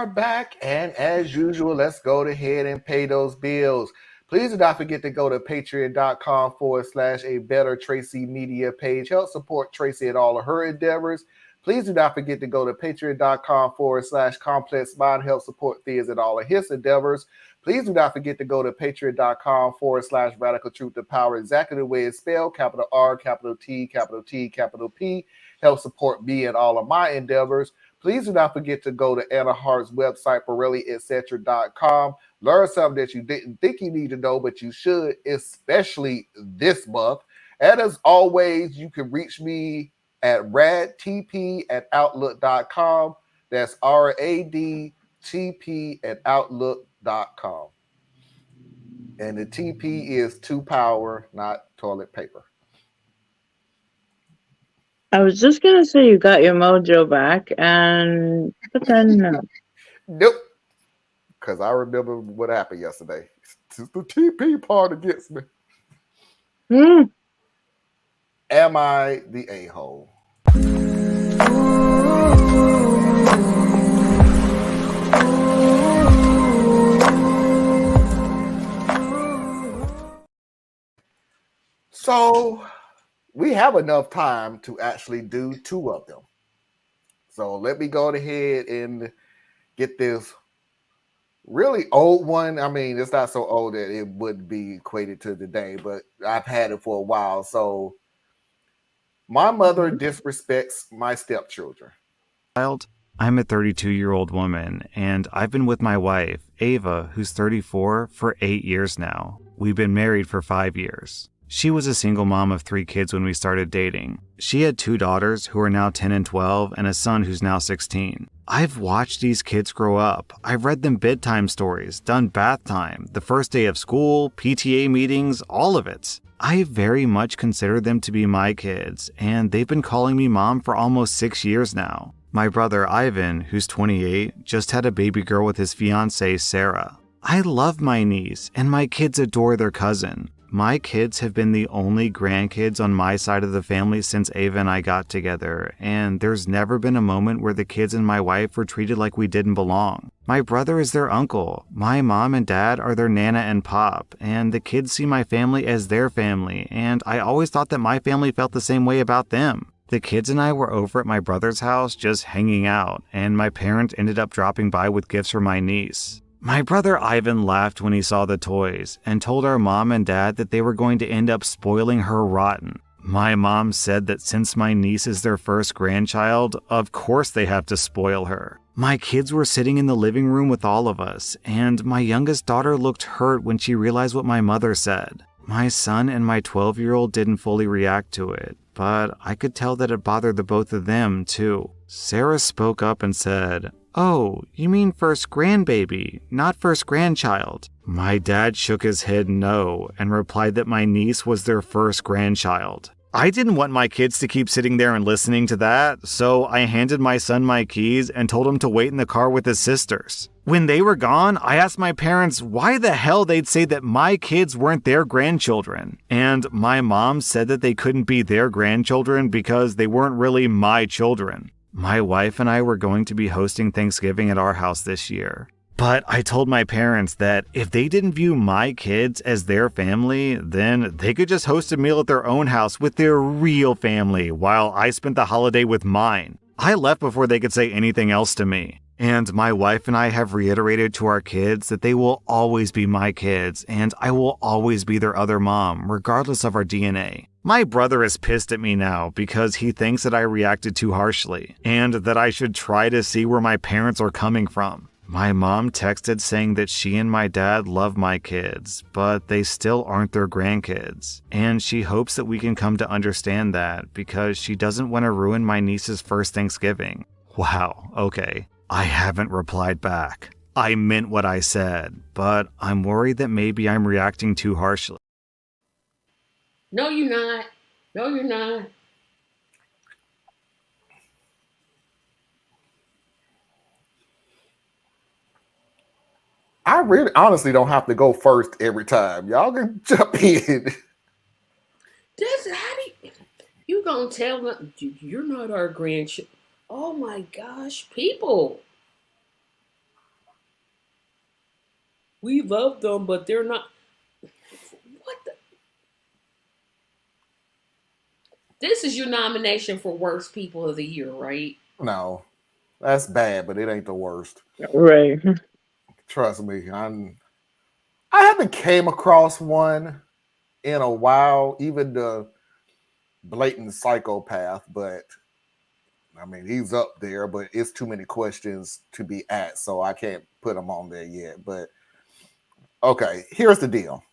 are back, and as usual, let's go ahead and pay those bills. Please do not forget to go to patreon.com/a better Tracy media page. Help support Tracy in all of her endeavors. Please do not forget to go to patreon.com/complex mind. Help support Thea's in all of his endeavors. Please do not forget to go to patreon.com/radical truth to power, exactly the way it's spelled, capital R, capital T, capital T, capital P. Help support me in all of my endeavors. Please do not forget to go to Anna Hart's website, BorelliEtc.com. Learn something that you didn't think you need to know, but you should, especially this month. And as always, you can reach me at radtp@outlook.com. That's RADTP@outlook.com. And the TP is to power, not toilet paper. I was just gonna say you got your mojo back, but then no. Nope. Because I remember what happened yesterday. It's the TP part against me. Am I the a-hole? So we have enough time to actually do two of them. So let me go ahead and get this really old one. I mean, it's not so old that it would be equated to today, but I've had it for a while. So my mother disrespects my stepchildren. I'm a 32-year-old woman, and I've been with my wife, Ava, who's 34, for 8 years now. We've been married for 5 years. She was a single mom of 3 kids when we started dating. She had 2 daughters who are now 10 and 12 and a son who's now 16. I've watched these kids grow up. I've read them bedtime stories, done bath time, the first day of school, PTA meetings, all of it. I very much consider them to be my kids, and they've been calling me mom for almost 6 years now. My brother Ivan, who's 28, just had a baby girl with his fiancée Sarah. I love my niece, and my kids adore their cousin. My kids have been the only grandkids on my side of the family since Ava and I got together, and there's never been a moment where the kids and my wife were treated like we didn't belong. My brother is their uncle, my mom and dad are their nana and pop, and the kids see my family as their family, and I always thought that my family felt the same way about them. The kids and I were over at my brother's house just hanging out, and my parents ended up dropping by with gifts for my niece. My brother Ivan laughed when he saw the toys and told our mom and dad that they were going to end up spoiling her rotten. My mom said that since my niece is their first grandchild, of course they have to spoil her. My kids were sitting in the living room with all of us, and my youngest daughter looked hurt when she realized what my mother said. My son and my 12-year-old didn't fully react to it, but I could tell that it bothered the both of them, too. Sarah spoke up and said, "Oh, you mean first grandbaby, not first grandchild." My dad shook his head no and replied that my niece was their first grandchild. I didn't want my kids to keep sitting there and listening to that, so I handed my son my keys and told him to wait in the car with his sisters. When they were gone, I asked my parents why the hell they'd say that my kids weren't their grandchildren. And my mom said that they couldn't be their grandchildren because they weren't really my children. My wife and I were going to be hosting Thanksgiving at our house this year. But I told my parents that if they didn't view my kids as their family, then they could just host a meal at their own house with their real family while I spent the holiday with mine. I left before they could say anything else to me. And my wife and I have reiterated to our kids that they will always be my kids, and I will always be their other mom, regardless of our DNA. My brother is pissed at me now because he thinks that I reacted too harshly, and that I should try to see where my parents are coming from. My mom texted saying that she and my dad love my kids, but they still aren't their grandkids. And she hopes that we can come to understand that because she doesn't want to ruin my niece's first Thanksgiving. Wow, okay. I haven't replied back. I meant what I said, but I'm worried that maybe I'm reacting too harshly. No, you're not. No, you're not. I really honestly don't have to go first every time. Y'all can jump in. How do you gonna tell them you're not our grandchild? Oh my gosh, people. we love them, but they're not. What the? This is your nomination for worst people of the year, right? No, that's bad, but it ain't the worst. Right. Trust me, I haven't came across one in a while, even the blatant psychopath, but I mean, he's up there, but it's too many questions to be asked, so I can't put him on there yet. But okay, here's the deal.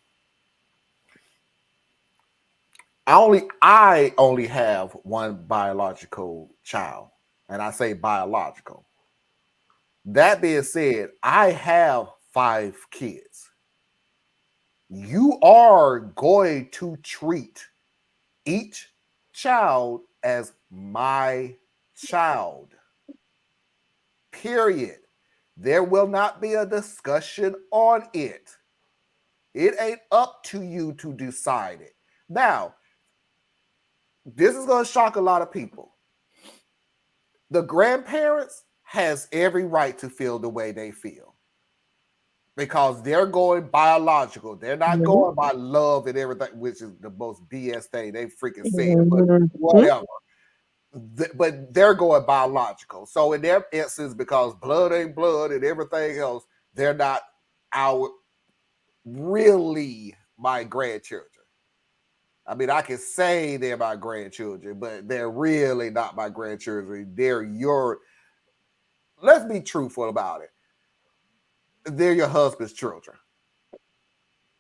I only have one biological child, and I say biological. That being said, I have 5 kids. You are going to treat each child as my child. Period. There will not be a discussion on it. It ain't up to you to decide it. Now, this is going to shock a lot of people. The grandparents has every right to feel the way they feel because they're going biological. They're not going by love and everything, which is the most BS thing they freaking said, but whatever. But they're going biological. So in their instance, because blood ain't blood and everything else, they're not really my grandchildren. I mean, I can say they're my grandchildren, but they're really not my grandchildren. They're let's be truthful about it. They're your husband's children.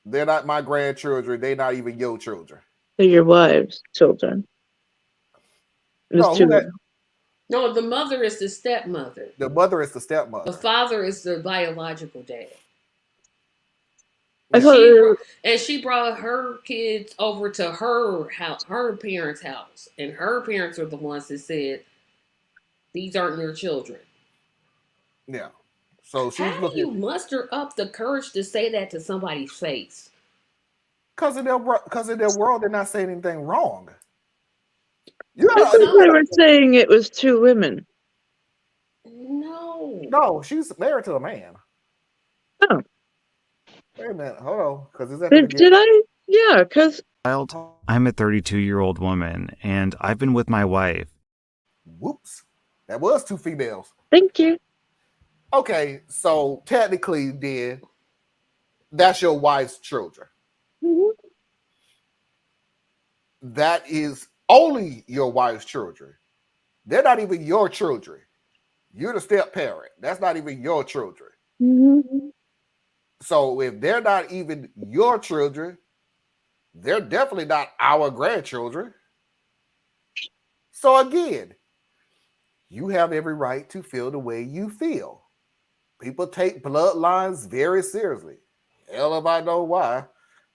They're not my grandchildren. They're not even your children. They're your wives' children. No, no, the mother is the stepmother. The mother is the stepmother. The father is the biological dad. She brought her kids over to her house, her parents' house, and her parents are the ones that said, "These aren't your children." Yeah. So she's How do you muster up the courage to say that to somebody's face? Because in their world, they're not saying anything wrong. I thought they were saying it was 2 women. No, she's married to a man. Oh. Wait a minute, hold on, because is that did I? Yeah, because I'm a 32-year-old woman, and I've been with my wife. Whoops, that was 2 females. Thank you. Okay, so technically, then that's your wife's children. Mm-hmm. That is only your wife's children. They're not even your children. You're the step parent. That's not even your children. Mm-hmm. So if they're not even your children, they're definitely not our grandchildren. So again, you have every right to feel the way you feel. People take bloodlines very seriously. Hell if I know why,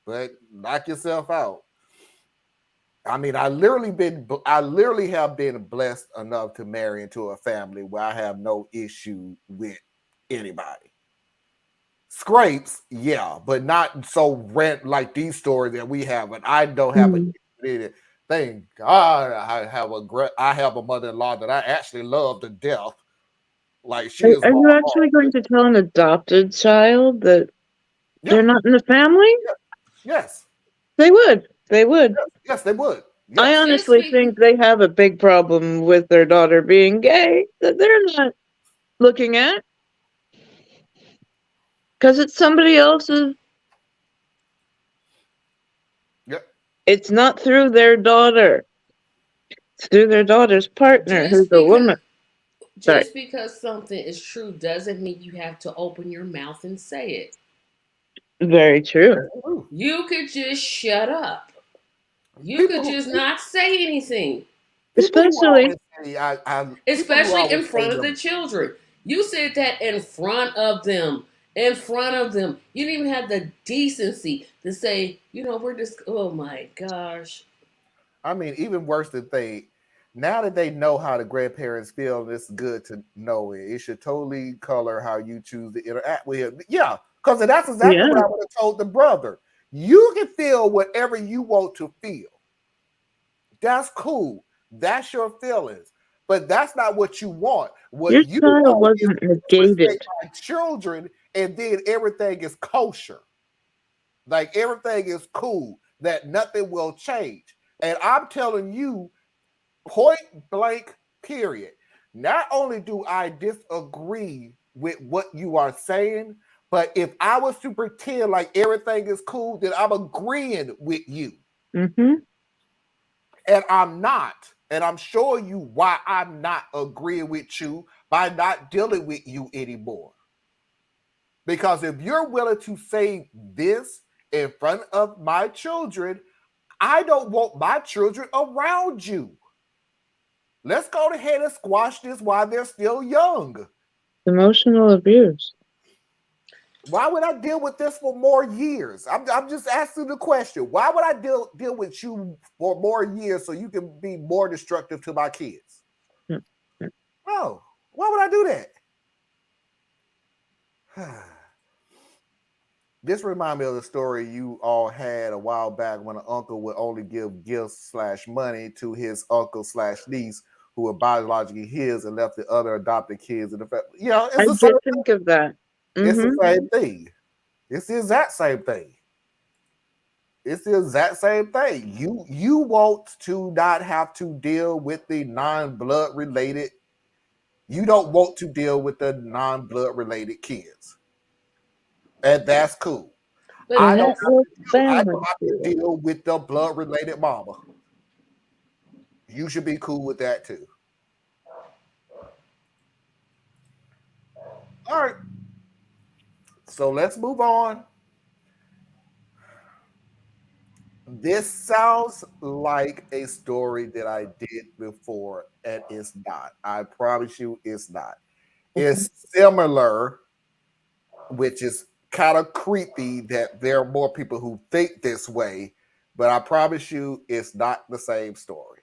but knock yourself out. I mean, I literally have been blessed enough to marry into a family where I have no issue with anybody. Scrapes, yeah, but not so rent like these stories that we have. And I don't have a thank God I have a mother-in-law that I actually love to death. Like she is. Are you actually going to tell an adopted child that they're not in the family? Yes. They would. They would. Yes, they would. Yes. I honestly think they have a big problem with their daughter being gay that they're not looking at. Because it's somebody else's. Yep. It's not through their daughter. It's through their daughter's partner, who's a woman. Just because something is true doesn't mean you have to open your mouth and say it. Very true. You could just shut up. You could just not say anything. Especially in front of the children. You said that in front of them. In front of them. You didn't even have the decency to say, we're just, oh my gosh. I mean, even worse than now that they know how the grandparents feel, it's good to know it. It should totally color how you choose to interact with him. Yeah, because that's exactly what I would have told the brother. You can feel whatever you want to feel. That's cool. That's your feelings. But that's not what you want. What your you child want wasn't is negated. my children and then everything is kosher. Like everything is cool, that nothing will change. And I'm telling you, point blank, period. Not only do I disagree with what you are saying, but if I was to pretend like everything is cool, then I'm agreeing with you. Mm-hmm. And I'm not. And I'm showing you why I'm not agreeing with you by not dealing with you anymore. Because if you're willing to say this in front of my children, I don't want my children around you. Let's go ahead and squash this while they're still young. Emotional abuse. Why would I deal with this for more years? I'm just asking the question. Why would I deal with you for more years so you can be more destructive to my kids? Mm-hmm. Oh, why would I do that? This reminds me of the story you all had a while back when an uncle would only give gifts / money to his uncle / niece who were biologically his and left the other adopted kids in the family. You know, I did think of that. It's the Mm-hmm. same thing. It's the exact same thing. It's the exact same thing. You want to not have to deal with the non-blood related. You don't want to deal with the non-blood related kids. And that's cool. But I don't have family. to deal with the blood related mama. You should be cool with that too. All right. So let's move on. This sounds like a story that I did before, and it's not. I promise you it's not. It's similar, which is kind of creepy that there are more people who think this way, but I promise you it's not the same story.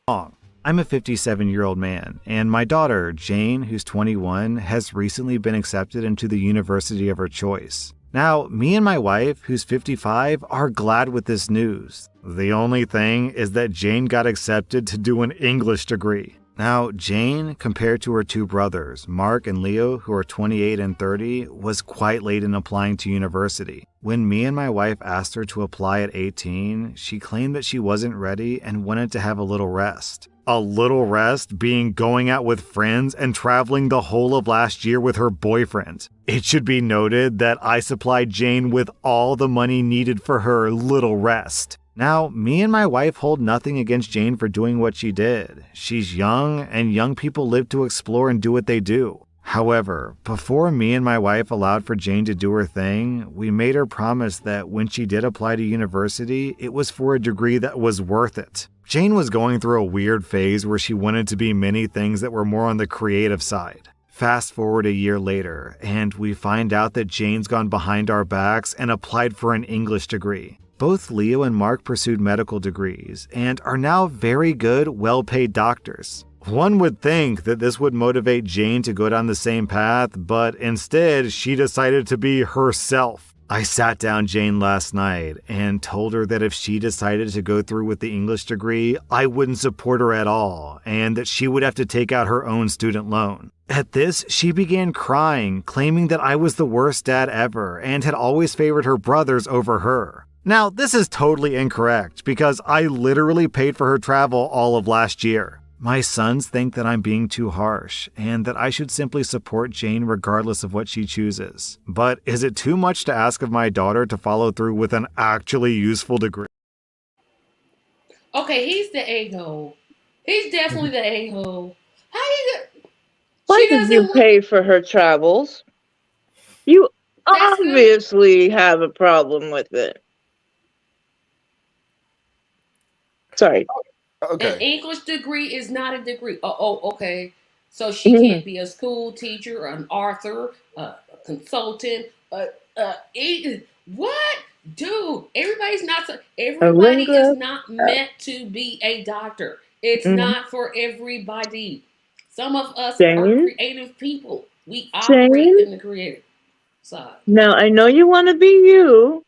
I'm a 57-year-old man, and my daughter, Jane, who's 21, has recently been accepted into the university of her choice. Now, me and my wife, who's 55, are glad with this news. The only thing is that Jane got accepted to do an English degree. Now, Jane, compared to her two brothers, Mark and Leo, who are 28 and 30, was quite late in applying to university. When me and my wife asked her to apply at 18, she claimed that she wasn't ready and wanted to have a little rest. A little rest being going out with friends and traveling the whole of last year with her boyfriend. It should be noted that I supplied Jane with all the money needed for her little rest. Now, me and my wife hold nothing against Jane for doing what she did. She's young, and young people live to explore and do what they do. However, before me and my wife allowed for Jane to do her thing, we made her promise that when she did apply to university, it was for a degree that was worth it. Jane was going through a weird phase where she wanted to be many things that were more on the creative side. Fast forward a year later, and we find out that Jane's gone behind our backs and applied for an English degree. Both Leo and Mark pursued medical degrees and are now very good, well-paid doctors. One would think that this would motivate Jane to go down the same path, but instead, she decided to be herself. I sat down Jane last night and told her that if she decided to go through with the English degree, I wouldn't support her at all, and that she would have to take out her own student loan. At this, she began crying, claiming that I was the worst dad ever and had always favored her brothers over her. Now, this is totally incorrect because I literally paid for her travel all of last year. My sons think that I'm being too harsh and that I should simply support Jane regardless of what she chooses. But is it too much to ask of my daughter to follow through with an actually useful degree? Okay, he's the a-hole. He's definitely the a-hole. How you Why did you pay for her travels? You obviously have a problem with it. Sorry. An English degree is not a degree. Okay. So she can't be a school teacher, an author, a consultant. What? Dude, everybody is not meant to be a doctor. It's not for everybody. Some of us are creative people. We operate in the creative side. Now, I know you want to be you.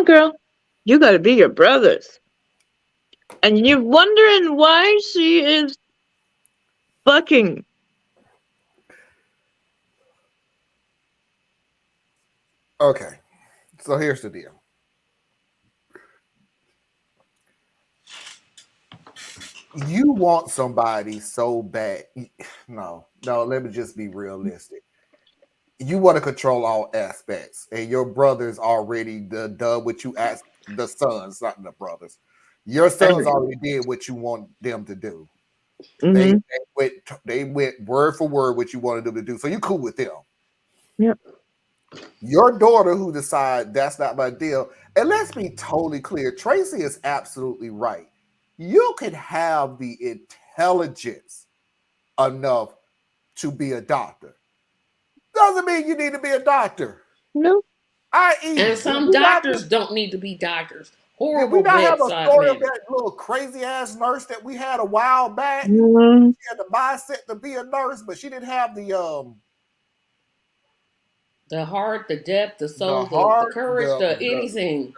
Girl. You got to be your brothers. And you're wondering why she is fucking. Okay, so here's the deal. You want somebody so bad. No, let me just be realistic. You want to control all aspects, and your brothers already done what you asked the sons, not the brothers. Your sons already did what you want them to do. Mm-hmm. They went word for word what you wanted them to do. So you cool with them. Yep. Your daughter who decide that's not my deal. And let's be totally clear. Tracy is absolutely right. You can have the intelligence enough to be a doctor. Doesn't mean you need to be a doctor. No. And some doctors don't need to be doctors. Horrible Did we not have a bedside story of manner. that little crazy ass nurse that we had a while back? Mm-hmm. She had the mindset to be a nurse, but she didn't have the heart, the depth, the soul, the heart, courage, the anything.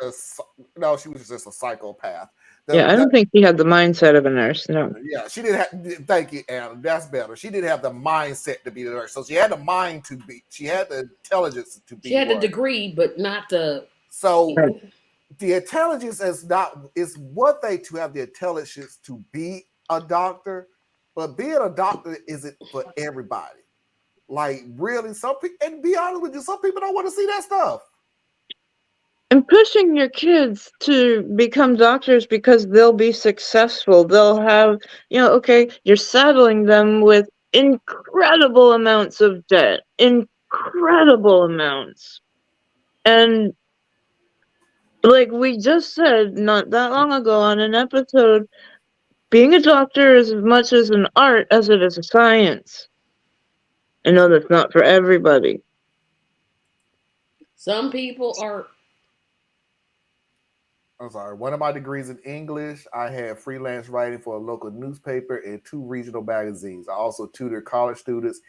No, she was just a psychopath. I don't think she had the mindset of a nurse. No. Yeah, she didn't have. Thank you, Anna. That's better. She didn't have the mindset to be the nurse, so she had the mind to be. She had the intelligence to be. She had the degree, but not the. So the intelligence is one thing to have the intelligence to be a doctor, but being a doctor isn't for everybody. Like really, some people, and be honest with you, some people don't want to see that stuff. And pushing your kids to become doctors because they'll be successful. They'll have, okay, you're saddling them with incredible amounts of debt. Incredible amounts. And like we just said not that long ago on an episode, being a doctor is as much as an art as it is a science. I know that's not for everybody. Some people are. I'm sorry. One of my degrees in English, I had freelance writing for a local newspaper and 2 regional magazines. I also tutored college students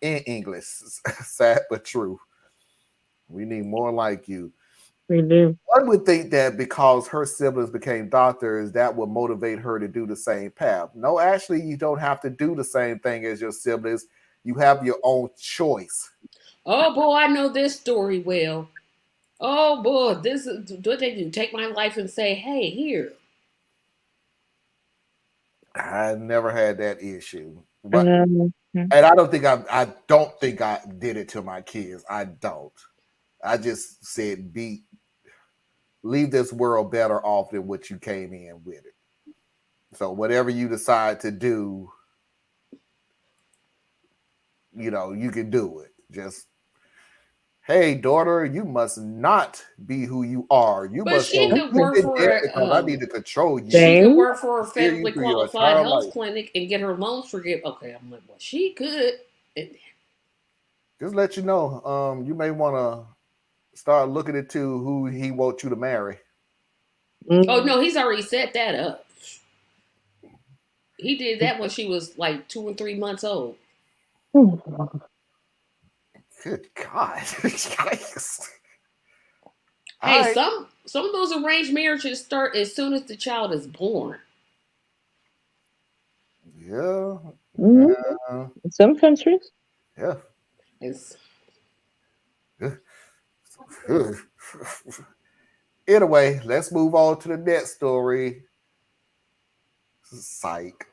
in English. Sad but true. We need more like you. We do. One would think that because her siblings became doctors, that would motivate her to do the same path. No, actually, you don't have to do the same thing as your siblings. You have your own choice. Oh boy, I know this story well. Oh boy, this is what they do. Take my life and say, hey, here. I never had that issue. But, and I don't think I did it to my kids. I don't. I just said leave this world better off than what you came in with it. So whatever you decide to do, you can do it. Just, hey, daughter, you must not be who you are. She could work for I need to control you. She could work for a federally qualified health clinic and get her loans forgiven. Okay, I'm like, well, she could. Just let you know, you may want to start looking into who he wants you to marry. Oh no, he's already set that up. He did that when she was like 2 or 3 months old. Good God. Hey, some of those arranged marriages start as soon as the child is born. Yeah. Mm-hmm. In some countries. Yeah. Anyway, let's move on to the next story. Psych.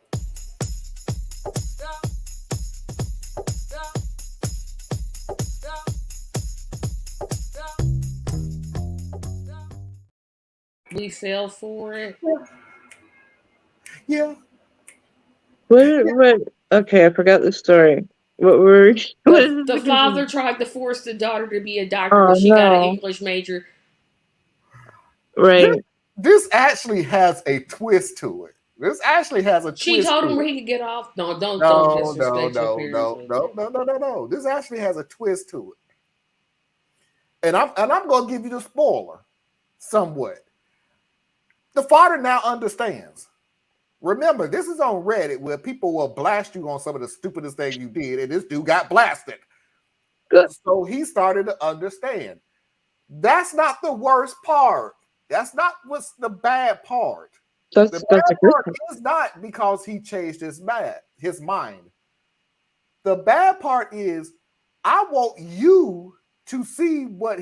We fell for it. Yeah. What? Okay, I forgot the story. What were the father tried to force the daughter to be a doctor, but she got an English major. Right. This actually has a twist to it. This actually has a twist. She told him where he could get off. No, don't disrespect your parents. No. This actually has a twist to it. And I'm going to give you the spoiler somewhat. The father now understands. Remember, this is on Reddit where people will blast you on some of the stupidest things you did, and this dude got blasted. Good. So he started to understand. That's not the worst part. That's not what's the bad part. The bad part is not because he changed his mind. The bad part is I want you to see what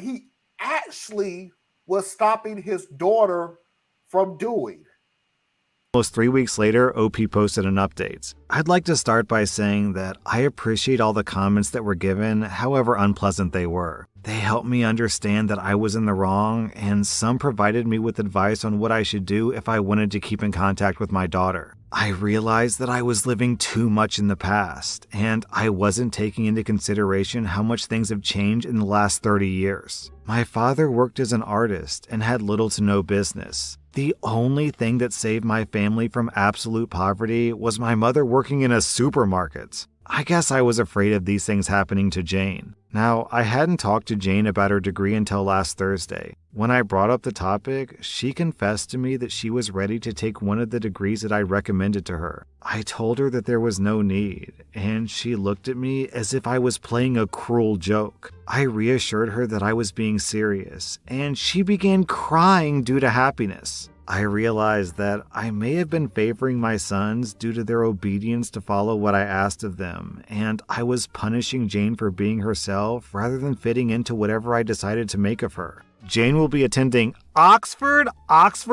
actually was stopping his daughter from doing. Almost 3 weeks later, OP posted an update. I'd like to start by saying that I appreciate all the comments that were given, however unpleasant they were. They helped me understand that I was in the wrong, and some provided me with advice on what I should do if I wanted to keep in contact with my daughter. I realized that I was living too much in the past, and I wasn't taking into consideration how much things have changed in the last 30 years. My father worked as an artist and had little to no business. The only thing that saved my family from absolute poverty was my mother working in a supermarket. I guess I was afraid of these things happening to Jane. Now, I hadn't talked to Jane about her degree until last Thursday. When I brought up the topic, she confessed to me that she was ready to take one of the degrees that I recommended to her. I told her that there was no need, and she looked at me as if I was playing a cruel joke. I reassured her that I was being serious, and she began crying due to happiness. I realized that I may have been favoring my sons due to their obedience to follow what I asked of them, and I was punishing Jane for being herself rather than fitting into whatever I decided to make of her. Jane will be attending Oxford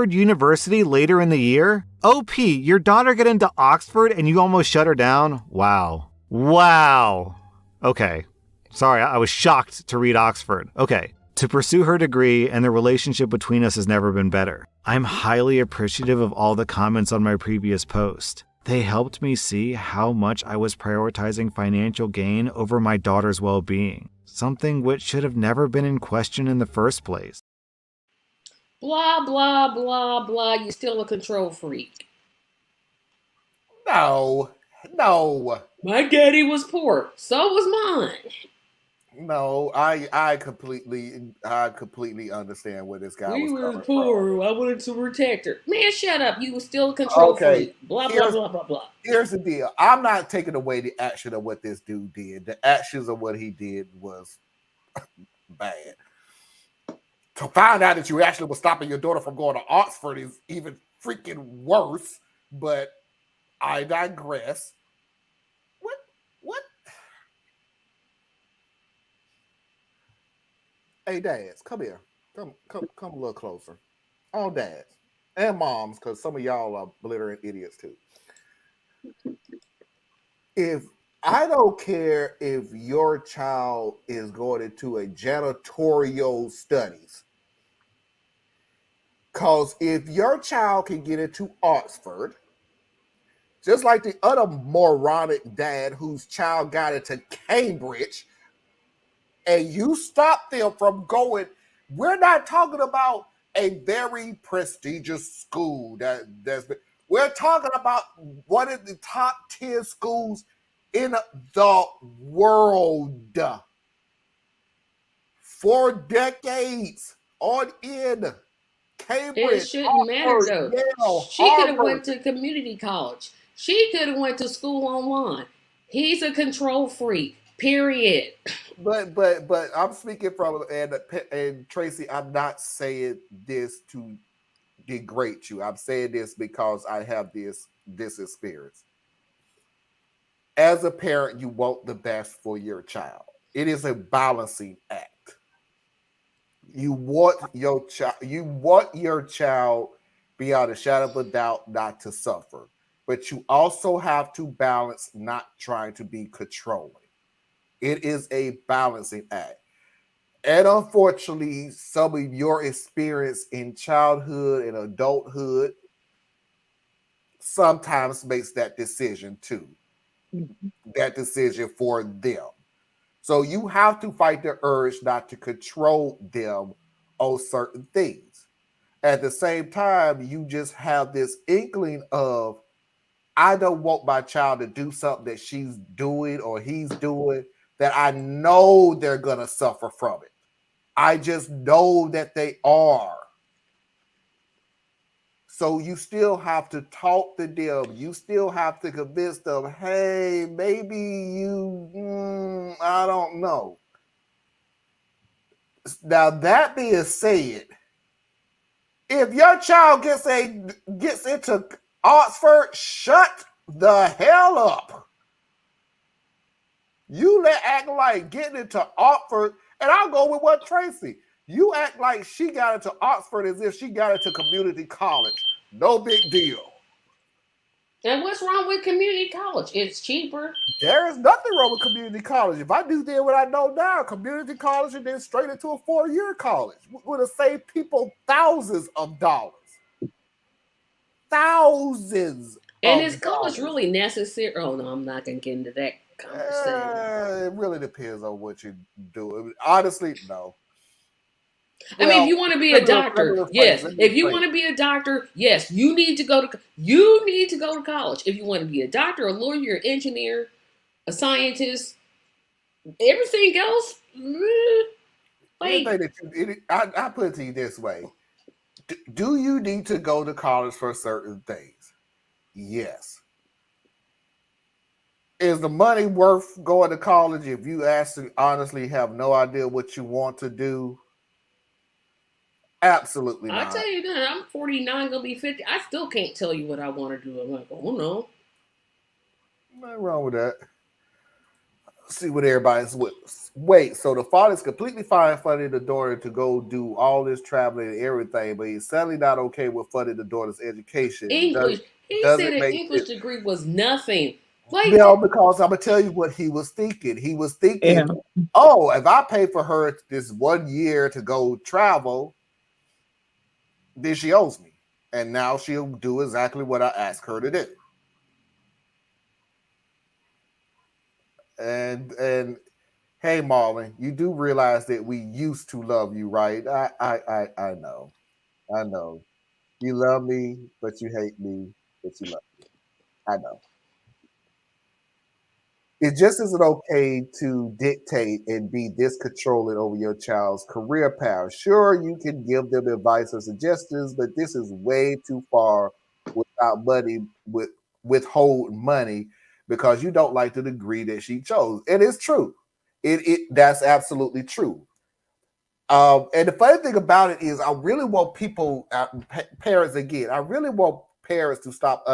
University later in the year? OP, your daughter got into Oxford and you almost shut her down? Wow. Okay. Sorry, I was shocked to read Oxford. Okay. To pursue her degree, and the relationship between us has never been better. I'm highly appreciative of all the comments on my previous post. They helped me see how much I was prioritizing financial gain over my daughter's well-being, something which should have never been in question in the first place. Blah, blah, blah, blah. You're still a control freak. No. My daddy was poor. So was mine. No, I completely understand where this guy was coming poor. from. I wanted to protect her. Man, shut up. You were still a control freak. Blah, blah, blah, blah, blah. Here's the deal. I'm not taking away the action of what this dude did. The actions of what he did was bad. To find out that you actually were stopping your daughter from going to Oxford is even freaking worse, but I digress. What? Hey, dads, come here. Come a little closer. All dads and moms, because some of y'all are belligerent idiots too. If I don't care if your child is going into a janitorial studies, because if your child can get into Oxford, just like the other moronic dad whose child got into Cambridge, and you stop them from going, we're not talking about a very prestigious school we're talking about one of the top 10 schools in the world. 4 decades on end. Cambridge, It shouldn't matter though. Yale, she could have Harvard. went to community college. She could have went to school online. He's a control freak. Period. But I'm speaking from and Tracy, I'm not saying this to degrade you. I'm saying this because I have this experience. As a parent, you want the best for your child. It is a balancing act. You want your child beyond a shadow of a doubt not to suffer, but you also have to balance not trying to be controlling. It is a balancing act. And unfortunately, some of your experience in childhood and adulthood sometimes makes that decision too. That decision for them. So you have to fight the urge not to control them on certain things. At the same time, you just have this inkling of, I don't want my child to do something that she's doing or he's doing that I know they're going to suffer from it. I just know that they are. So you still have to talk to them. You still have to convince them, hey, maybe you, I don't know. Now, that being said, if your child gets into Oxford, shut the hell up. You let act like getting into Oxford, and I'll go with what Tracy. You act like she got into Oxford as if she got into community college. No big deal. And what's wrong with community college? It's cheaper. There is nothing wrong with community college. If I do then what I know now, community college and then straight into a 4-year college would have saved people thousands of dollars. Thousands. And is college really necessary? Oh no, I'm not gonna get into that conversation. It really depends on what you do. Honestly, no. I mean, if you want to be a doctor, yes. If you want to be a doctor, yes, you need to go to college. If you want to be a doctor, a lawyer, an engineer, a scientist, everything else, I put it to you this way. Do you need to go to college for certain things? Yes. Is the money worth going to college if you actually honestly have no idea what you want to do? Absolutely not. I tell you that, I'm 49, gonna be 50. I still can't tell you what I want to do. I'm like, oh no. Nothing wrong with that. See what everybody's with. Wait, so the father's completely fine funding the daughter to go do all this traveling and everything, but he's suddenly not okay with funding the daughter's education. English. He said an English degree was nothing. Like, no, because I'm gonna tell you what he was thinking. He was thinking, oh, if I pay for her this 1 year to go travel, then she owes me. And now she'll do exactly what I asked her to do. And hey, Marlon, you do realize that we used to love you, right? I know. I know. You love me, but you hate me, but you love me. I know. It just isn't okay to dictate and be this controlling over your child's career path. Sure, you can give them advice or suggestions, but this is way too far without money, withhold money because you don't like the degree that she chose. And it's true. That's absolutely true. And the funny thing about it is, I really want people, parents again, I really want parents to stop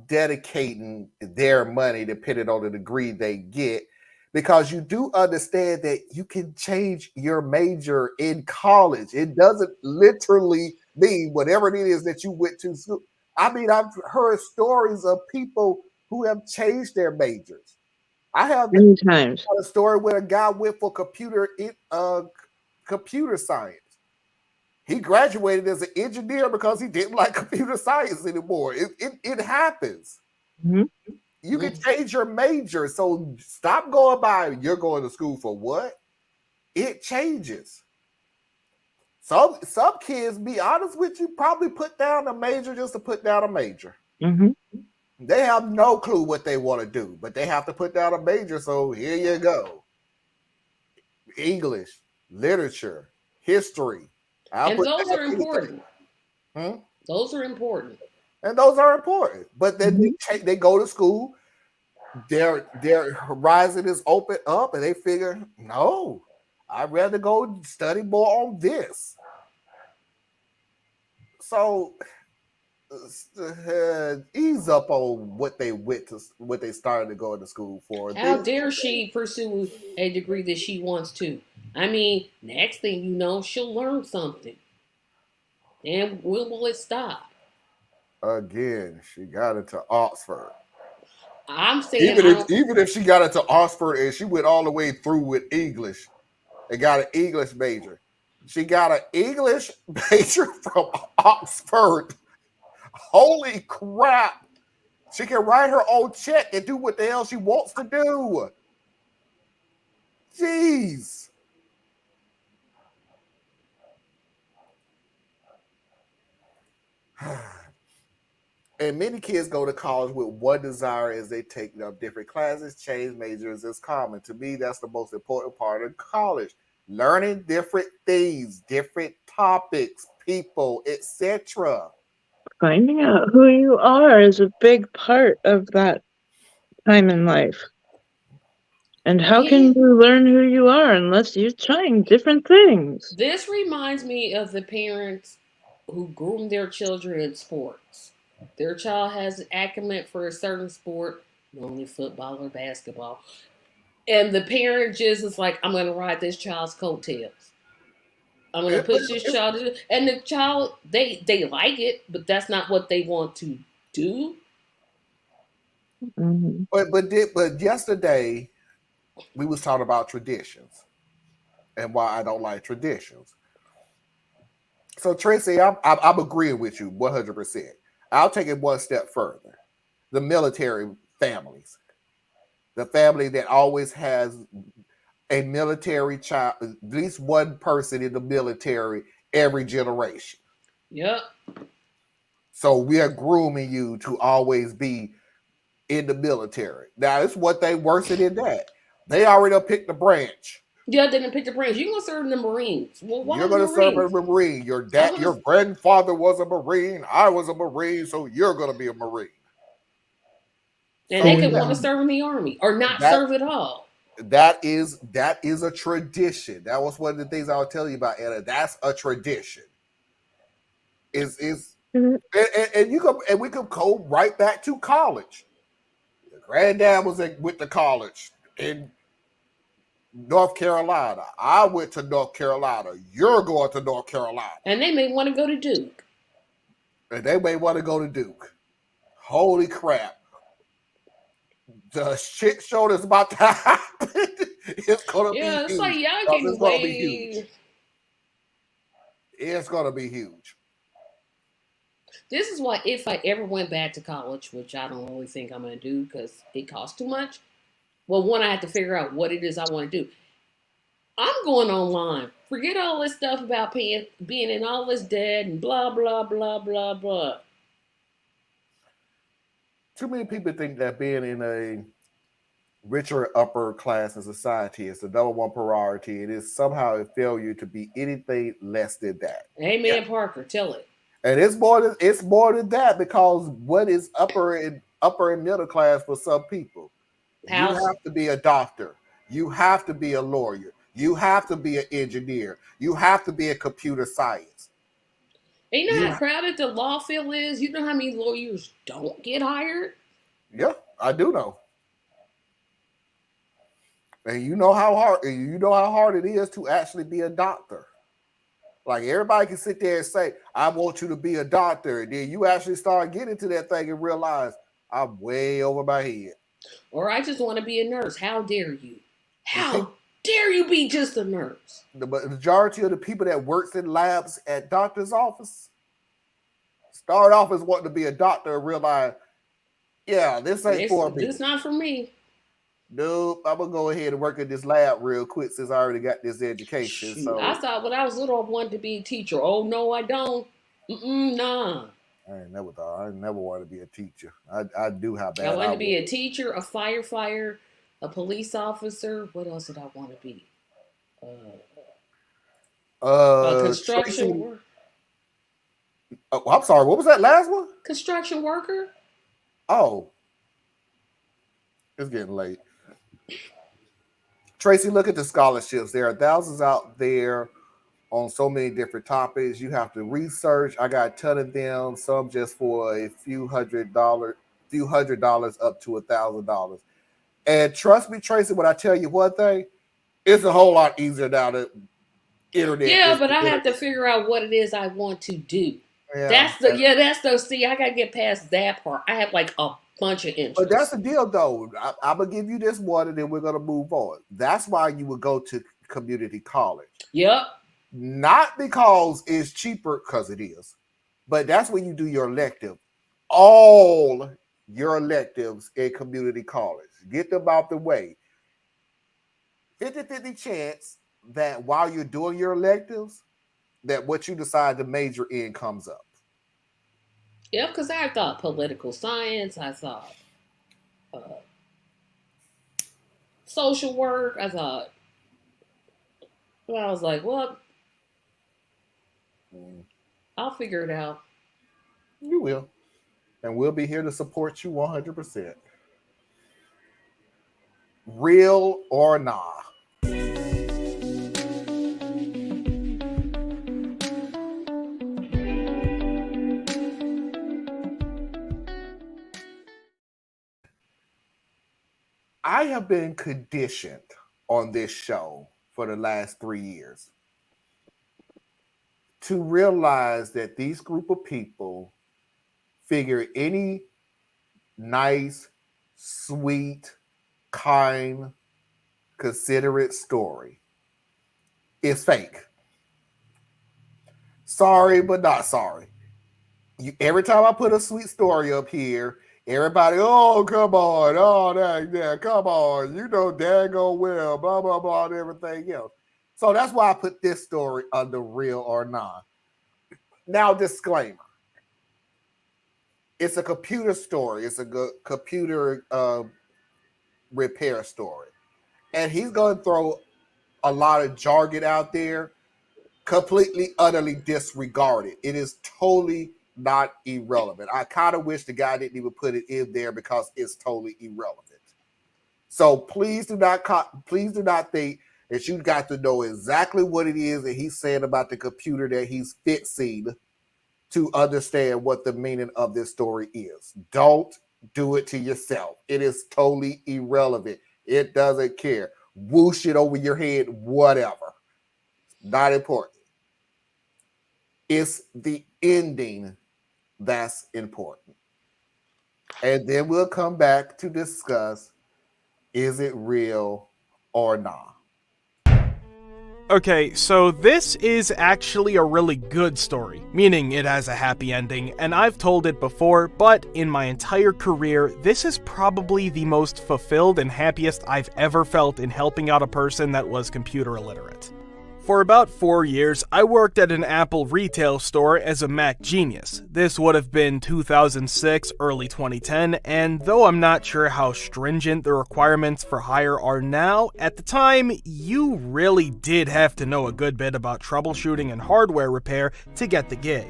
dedicating their money depending on the degree they get, because you do understand that you can change your major in college. It doesn't literally mean whatever it is that you went to school. I mean, I've heard stories of people who have changed their majors. I have many times a story where a guy went for computer science. He graduated as an engineer because he didn't like computer science anymore. It happens. Mm-hmm. You can change your major. So stop going by, you're going to school for what? It changes. Some kids, be honest with you, probably put down a major just to put down a major. Mm-hmm. They have no clue what they want to do, but they have to put down a major. So here you go. English, literature, history. And those are important. Those are important. And those are important. But then they go to school, their horizon is open up, and they figure, no, I'd rather go study more on this. So ease up on what they started to go into school for. How dare she pursue a degree that she wants to? I mean, next thing you know, she'll learn something. And when will it stop? Again, she got into Oxford. I'm saying even if she got into Oxford and she went all the way through with English and got an English major. She got an English major from Oxford. Holy crap. She can write her own check and do what the hell she wants to do. Jeez. And many kids go to college with one desire as they take up different classes, change majors is common. To me, that's the most important part of college. Learning different things, different topics, people, etc. Finding out who you are is a big part of that time in life. And how can you learn who you are unless you're trying different things? This reminds me of the parents who groom their children in sports. Their child has an acumen for a certain sport, normally football or basketball. And the parent just is like, I'm going to ride this child's coattails. I'm going to push this child. And the child, they like it, but that's not what they want to do. Mm-hmm. But yesterday we was talking about traditions and why I don't like traditions. So Tracy, I'm agreeing with you 100%. I'll take it one step further. The military families, the family that always has a military child, at least one person in the military every generation. Yep. So we are grooming you to always be in the military. Now, it's what they worse it in that. They already picked the branch. Yeah, they didn't pick the branch. You're going to serve in the Marines. Well, why You're going to serve as a Marine. Your grandfather was a Marine. I was a Marine, so you're going to be a Marine. And they could want to serve in the Army or not serve at all. That is a tradition. That was one of the things I was telling you about, Anna. That's a tradition. And we could go right back to college. Your granddad was with the college in North Carolina. I went to North Carolina. You're going to North Carolina. And they may want to go to Duke. Holy crap. The shit show that's about to happen. It's going to be huge. Yeah, it's like y'all can wait. It's going to be huge. This is why if I ever went back to college, which I don't really think I'm going to do because it costs too much. Well, one, I have to figure out what it is I want to do. I'm going online. Forget all this stuff about being in all this debt and blah, blah, blah, blah, blah. Too many people think that being in a richer upper class in society is the number one priority. It is somehow a failure to be anything less than that. Amen, yeah. Parker, tell it. And it's more than that, because what is upper and middle class for some people? House. You have to be a doctor. You have to be a lawyer. You have to be an engineer. You have to be a computer science. And you know how crowded the law field is? You know how many lawyers don't get hired? Yeah, I do know. And you know how hard it is to actually be a doctor. Like, everybody can sit there and say, I want you to be a doctor. And then you actually start getting to that thing and realize I'm way over my head. Or I just want to be a nurse. How dare you? How dare you be just a nurse? The majority of the people that works in labs at doctor's office start off as wanting to be a doctor and realize, yeah, this ain't for me. This not for me. Nope, I'm gonna go ahead and work in this lab real quick since I already got this education. Shoot, so I thought when I was little I wanted to be a teacher. Oh no, I don't. Nah. I never wanted to be a teacher. I do how bad I wanted to be a teacher, a firefighter, a police officer. What else did I want to be? A construction worker. Oh, I'm sorry. What was that last one? Construction worker. Oh, it's getting late. Tracy, look at the scholarships. There are thousands out there on so many different topics. You have to research. I got a ton of them. Some just for a few $100 up to $1,000. And trust me, Tracy, when I tell you one thing, it's a whole lot easier now that internet. Yeah, but I have to figure out what it is I want to do. Yeah, see, I gotta get past that part. I have like a bunch of interests. But that's the deal, though. I'm gonna give you this one, and then we're gonna move on. That's why you would go to community college. Yep. Not because it's cheaper, because it is, but that's when you do your elective. All your electives in community college. Get them out the way. 50-50 chance that while you're doing your electives, that what you decide to major in comes up. Yeah, because I thought political science, I thought social work, I was like, well, I'll figure it out. You will. And we'll be here to support you 100%. Real or nah. I have been conditioned on this show for the last 3 years to realize that these group of people figure any nice, sweet, kind, considerate story is fake. Sorry, but not sorry. Every time I put a sweet story up here, everybody, oh, come on, oh, that, come on, you know daggone well, blah, blah, blah, and everything else. So that's why I put this story under real or not. Now, disclaimer. It's a computer story. It's a computer repair story. And he's going to throw a lot of jargon out there, completely, utterly disregarded. It is totally not irrelevant. I kind of wish the guy didn't even put it in there because it's totally irrelevant. So please do not think that you got to know exactly what it is that he's saying about the computer that he's fixing to understand what the meaning of this story is. Don't do it to yourself. It is totally irrelevant. It doesn't care. Whoosh it over your head, whatever. Not important. It's the ending that's important. And then we'll come back to discuss, is it real or not? Okay, so this is actually a really good story, meaning it has a happy ending, and I've told it before, but in my entire career, this is probably the most fulfilled and happiest I've ever felt in helping out a person that was computer illiterate. For about 4 years, I worked at an Apple retail store as a Mac genius. This would have been 2006, early 2010, and though I'm not sure how stringent the requirements for hire are now, at the time, you really did have to know a good bit about troubleshooting and hardware repair to get the gig.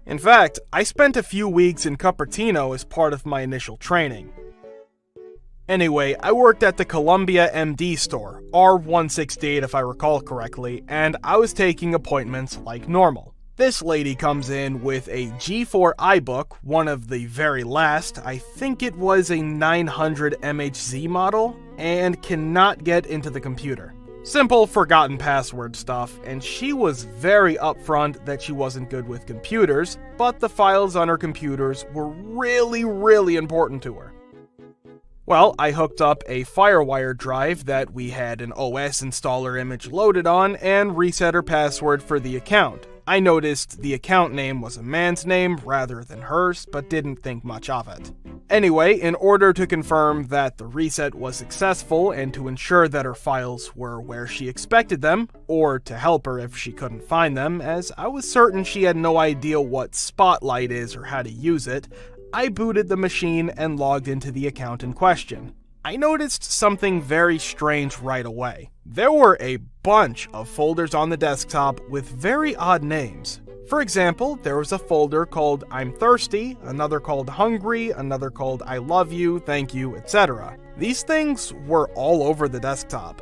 In fact, I spent a few weeks in Cupertino as part of my initial training. Anyway, I worked at the Columbia MD store, R168 if I recall correctly, and I was taking appointments like normal. This lady comes in with a G4 iBook, one of the very last, I think it was a 900 MHZ model, and cannot get into the computer. Simple forgotten password stuff, and she was very upfront that she wasn't good with computers, but the files on her computers were really important to her. Well, I hooked up a FireWire drive that we had an OS installer image loaded on and reset her password for the account. I noticed the account name was a man's name rather than hers, but didn't think much of it. Anyway, in order to confirm that the reset was successful and to ensure that her files were where she expected them, or to help her if she couldn't find them, as I was certain she had no idea what Spotlight is or how to use it, I booted the machine and logged into the account in question. I noticed something very strange right away. There were a bunch of folders on the desktop with very odd names. For example, there was a folder called I'm Thirsty, another called Hungry, another called I Love You, Thank You, etc. These things were all over the desktop.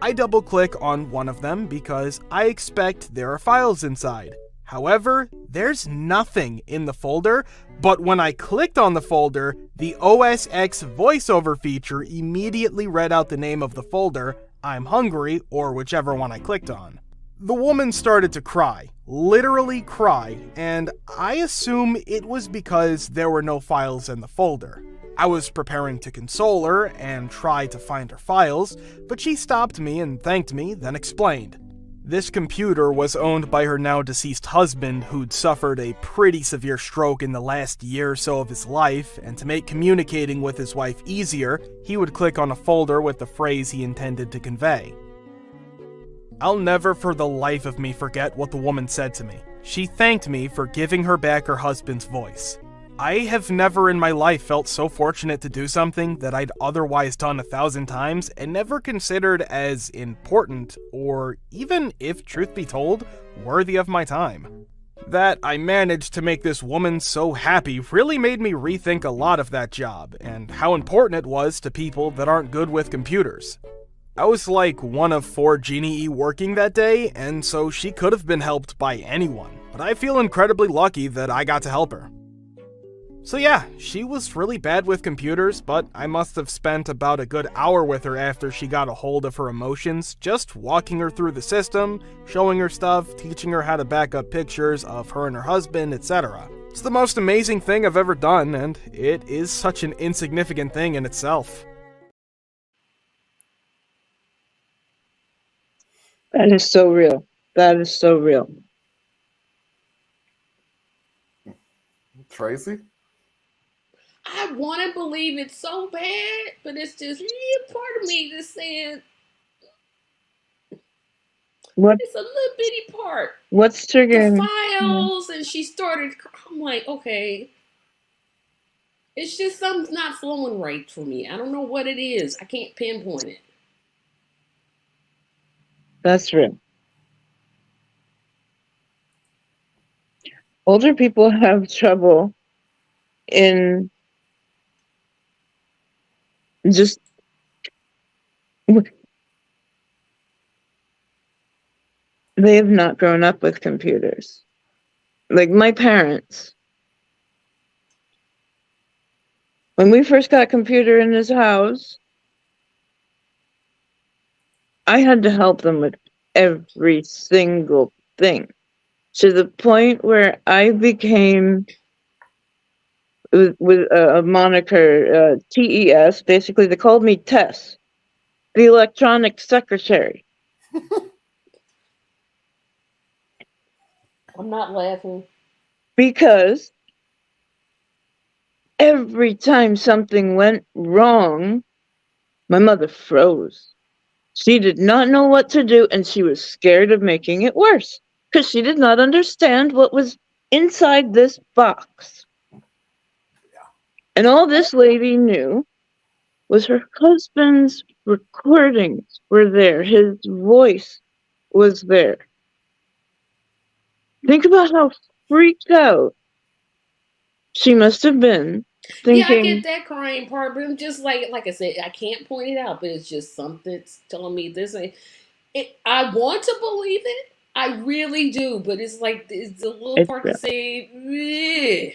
I double-click on one of them because I expect there are files inside. However, there's nothing in the folder, but when I clicked on the folder, the OS X voiceover feature immediately read out the name of the folder, I'm Hungry, or whichever one I clicked on. The woman started to cry, literally cry, and I assume it was because there were no files in the folder. I was preparing to console her and try to find her files, but she stopped me and thanked me, then explained. This computer was owned by her now deceased husband, who'd suffered a pretty severe stroke in the last year or so of his life, and to make communicating with his wife easier, he would click on a folder with the phrase he intended to convey. I'll never for the life of me forget what the woman said to me. She thanked me for giving her back her husband's voice. I have never in my life felt so fortunate to do something that I'd otherwise done 1,000 times and never considered as important, or even, if truth be told, worthy of my time. That I managed to make this woman so happy really made me rethink a lot of that job, and how important it was to people that aren't good with computers. I was like one of 4 Genie working that day, and so she could have been helped by anyone, but I feel incredibly lucky that I got to help her. So yeah, she was really bad with computers, but I must have spent about a good hour with her after she got a hold of her emotions, just walking her through the system, showing her stuff, teaching her how to back up pictures of her and her husband, etc. It's the most amazing thing I've ever done, and it is such an insignificant thing in itself. That is so real. That is so real. Tracy? I want to believe it's so bad, but it's just part of me just saying What? it's a little bitty part. What's triggering? The files, and she started. I'm like, okay, it's just something's not flowing right for me. I don't know what it is. I can't pinpoint it. That's real. Older people have trouble in just they have not grown up with computers. Like my parents, when we first got a computer in this house, I had to help them with every single thing, to the point where I became with a moniker, TES. Basically, they called me Tess, the electronic secretary. I'm not laughing. Because every time something went wrong, my mother froze. She did not know what to do, and she was scared of making it worse because she did not understand what was inside this box. And all this lady knew was her husband's recordings were there. His voice was there. Think about how freaked out she must have been thinking. Yeah, I get that crying part, but I'm just like I said, I can't point it out, but it's just something's telling me this ain't it. I want to believe it. I really do, but it's like it's a little part to say. Bleh.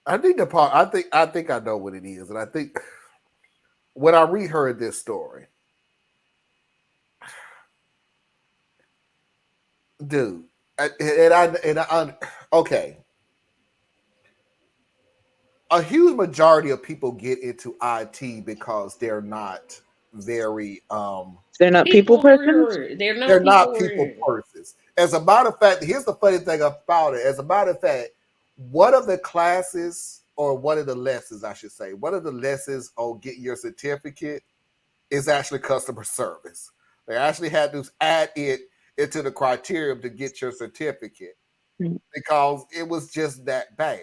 I think the part I think I know what it is, and I think when I reheard this story, dude, okay. A huge majority of people get into IT because they're not very they're not people persons. They're not people persons. As a matter of fact, here's the funny thing about it. As a matter of fact, one of the classes, or one of the lessons, I should say, one of the lessons on getting your certificate is actually customer service. They actually had to add it into the criterion to get your certificate because it was just that bad.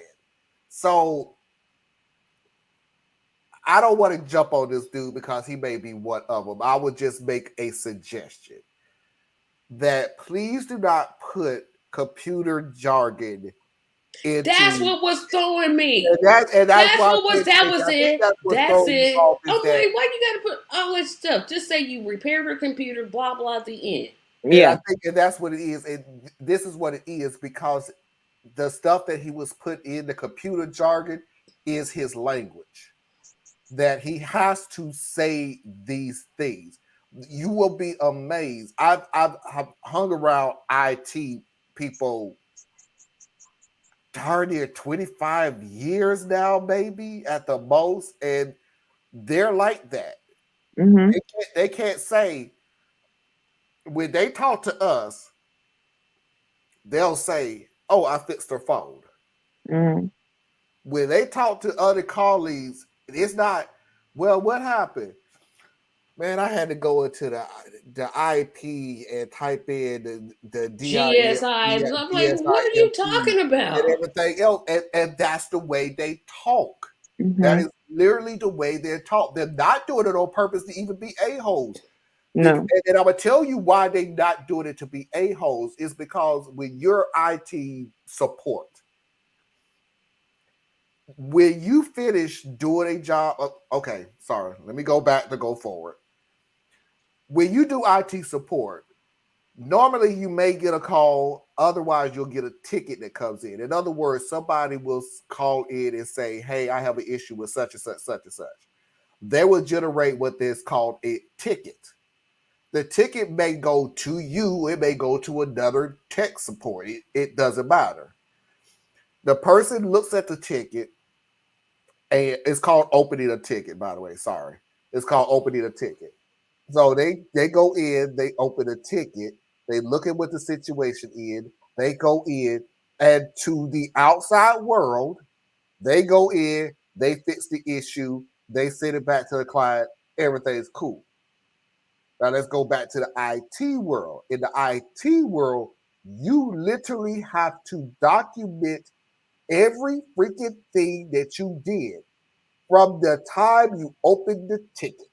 So I don't want to jump on this dude because he may be one of them. I would just make a suggestion that please do not put computer jargon into. That's what was throwing me. That's what was that was it. That's it. I'm like, why you gotta put all that stuff? Just say you repaired her computer, blah blah at the end. Yeah, I think that's what it is. And this is what it is because the stuff that he was put in the computer jargon is his language. That he has to say these things. You will be amazed. I've hung around IT people darn near 25 years now, maybe at the most, and they're like that. Mm-hmm. They can't say, when they talk to us, they'll say, "Oh, I fixed her phone." Mm-hmm. When they talk to other colleagues, it's not, "Well, what happened? Man, I had to go into the IP and type in the GSI. I'm like, what are you talking about?" And everything else. And that's the way they talk. Mm-hmm. That is literally the way they're taught. They're not doing it on purpose to even be a-holes. No. And I'm going to tell you why they're not doing it to be a-holes is because when you're IT support, when you finish doing a job, okay, sorry, let me go back to go forward. When you do IT support, normally you may get a call Otherwise, you'll get a ticket that comes in. In other words, somebody will call in and say, hey, I have an issue with such and such, such and such. They will generate what is called a ticket. The ticket may go to you. It may go to another tech support. It doesn't matter. The person looks at the ticket, and it's called opening a ticket, by the way. Sorry. It's called opening a ticket. So they go in, they open a ticket, they look at what the situation is, they go in, and to the outside world, they go in, they fix the issue, they send it back to the client, everything's cool. Now let's go back to the IT world. In the IT world, you literally have to document every freaking thing that you did from the time you opened the ticket.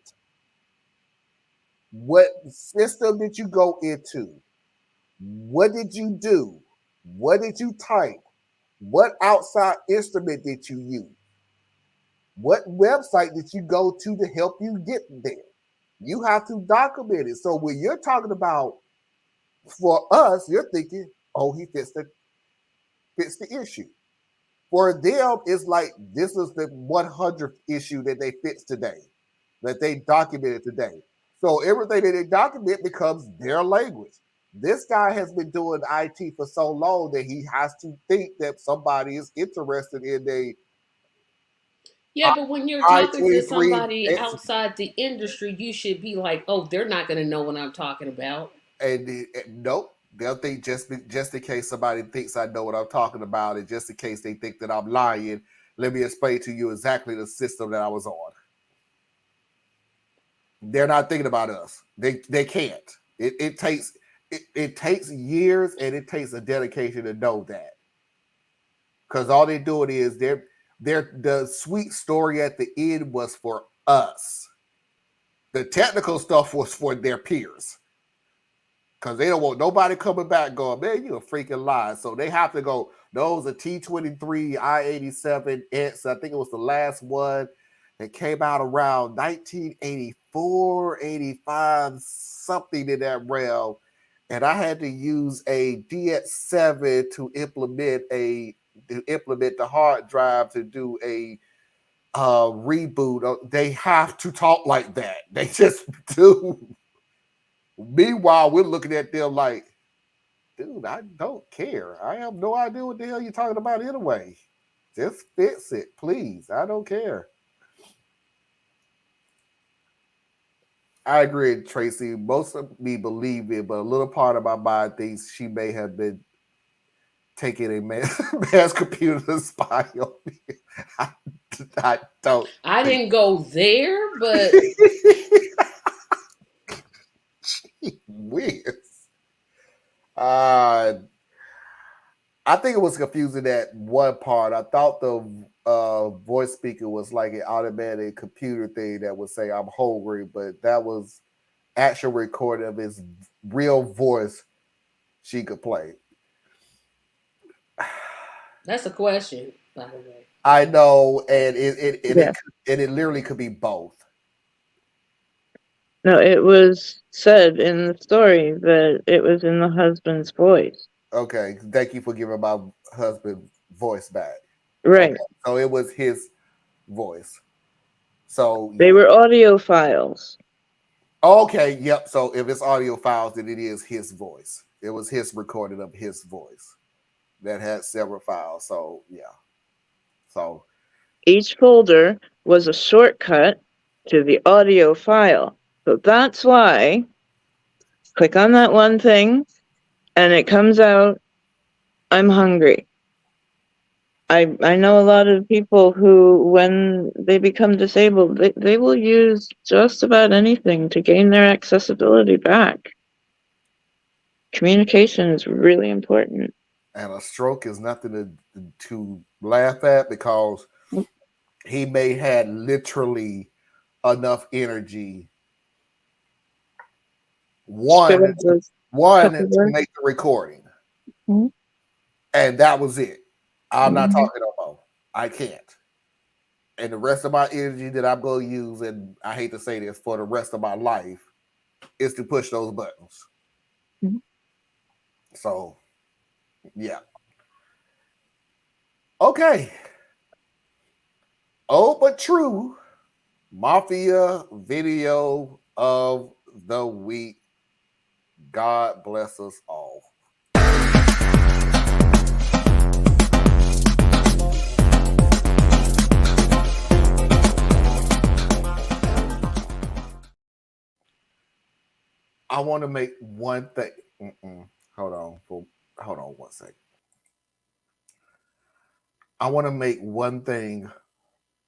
What system did you go into? What did you do? What did you type? What outside instrument did you use? What website did you go to help you get there? You have to document it. So when you're talking about, for us, you're thinking, oh, he fits the issue. For them, it's like this is the 100th issue that they fixed today, that they documented today. So everything that they document becomes their language. This guy has been doing IT for so long that he has to think that somebody is interested in Yeah, but when you're talking to somebody outside the industry, you should be like, oh, they're not going to know what I'm talking about. And nope, they'll think just in case somebody thinks I know what I'm talking about, and just in case they think that I'm lying, let me explain to you exactly the system that I was on. They're not thinking about us. They can't. It takes years, and it takes a dedication to know that. Because all they're doing is the sweet story at the end was for us. The technical stuff was for their peers. Because they don't want nobody coming back going, man, you a freaking lie. So they have to go, those are T23, I-87X. I think it was the last one that came out around 1984, 85, something in that realm. And I had to use a DX7 to implement the hard drive to do a reboot. They have to talk like that. They just do. Meanwhile, we're looking at them like, dude, I don't care. I have no idea what the hell you're talking about anyway. Just fix it, please. I don't care. I agree, Tracy. Most of me believe it, but a little part of my mind thinks she may have been taking a man's computer to spy on me. I don't. I didn't go there, but Weird. I think it was confusing that one part. I thought the voice speaker was like an automatic computer thing that would say I'm hungry, but that was actual recording of his real voice she could play. That's a question, by the way. I know, and it literally could be both. No, it was said in the story that it was in the husband's voice. Okay, thank you for giving my husband voice back. Right. Okay, so it was his voice. So they were audio files. Okay, yep. So if it's audio files, then it is his voice. It was his recording of his voice that had several files. So yeah. So each folder was a shortcut to the audio file. So that's why click on that one thing and it comes out, I'm hungry. I know a lot of people who, when they become disabled, they will use just about anything to gain their accessibility back. Communication is really important. And a stroke is nothing to laugh at, because he may have literally enough energy one to make the recording. Mm-hmm. And that was it. I'm not talking no more. I can't. And the rest of my energy that I'm going to use, and I hate to say this, for the rest of my life, is to push those buttons. Mm-hmm. So, Yeah. Okay. Oh, but true. Mafia video of the week. God bless us all. I want to make one thing. Hold on 1 second. I want to make one thing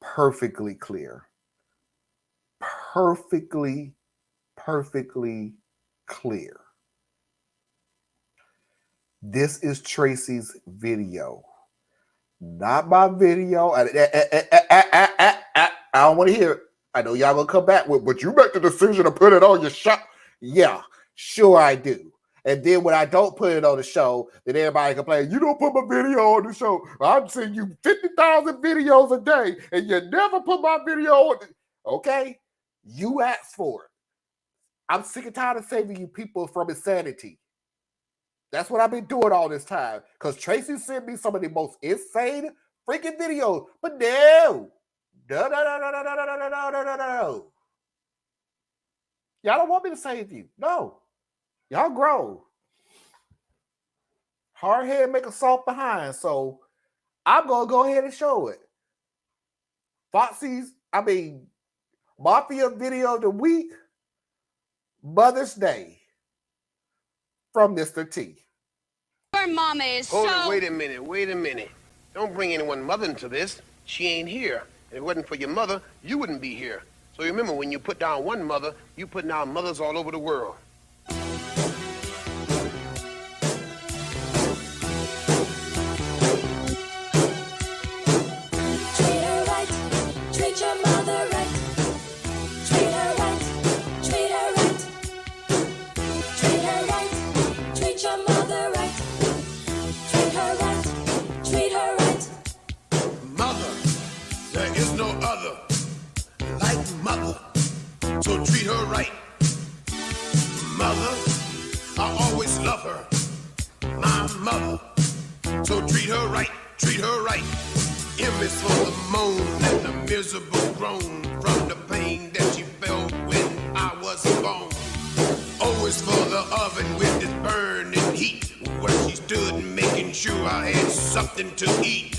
perfectly clear. Perfectly clear. This is Tracy's video, not my video. I don't want to hear it. I know y'all gonna come back with, but you make the decision to put it on your show. Yeah, sure I do. And then when I don't put it on the show, then everybody complain, you don't put my video on the show. I'm seeing you 50,000 videos a day, and you never put my video on. Okay, you asked for it. I'm sick and tired of saving you people from insanity. That's what I've been doing all this time. Because Tracy sent me some of the most insane freaking videos. But no. No. Y'all don't want me to save you. No. Y'all grow. Hard head make a soft behind. So I'm going to go ahead and show it. Mafia video of the week. Mother's Day. From Mr. T. Your mama is Hold it, wait a minute. Don't bring anyone mother into this. She ain't here. If it wasn't for your mother, you wouldn't be here. So remember, when you put down one mother, you put down mothers all over the world. Treat her right, treat your mother right. Treat her right, treat her right. Treat her right, treat your mother right. Treat her right, treat her right. Mother, there is no other like mother, so treat her right. Mother, I always love her, my mother, so treat her right, treat her right. M is for the moan and the miserable groan from the pain that she felt when I was born. O is for the oven with its burning heat, where she stood making sure I had something to eat.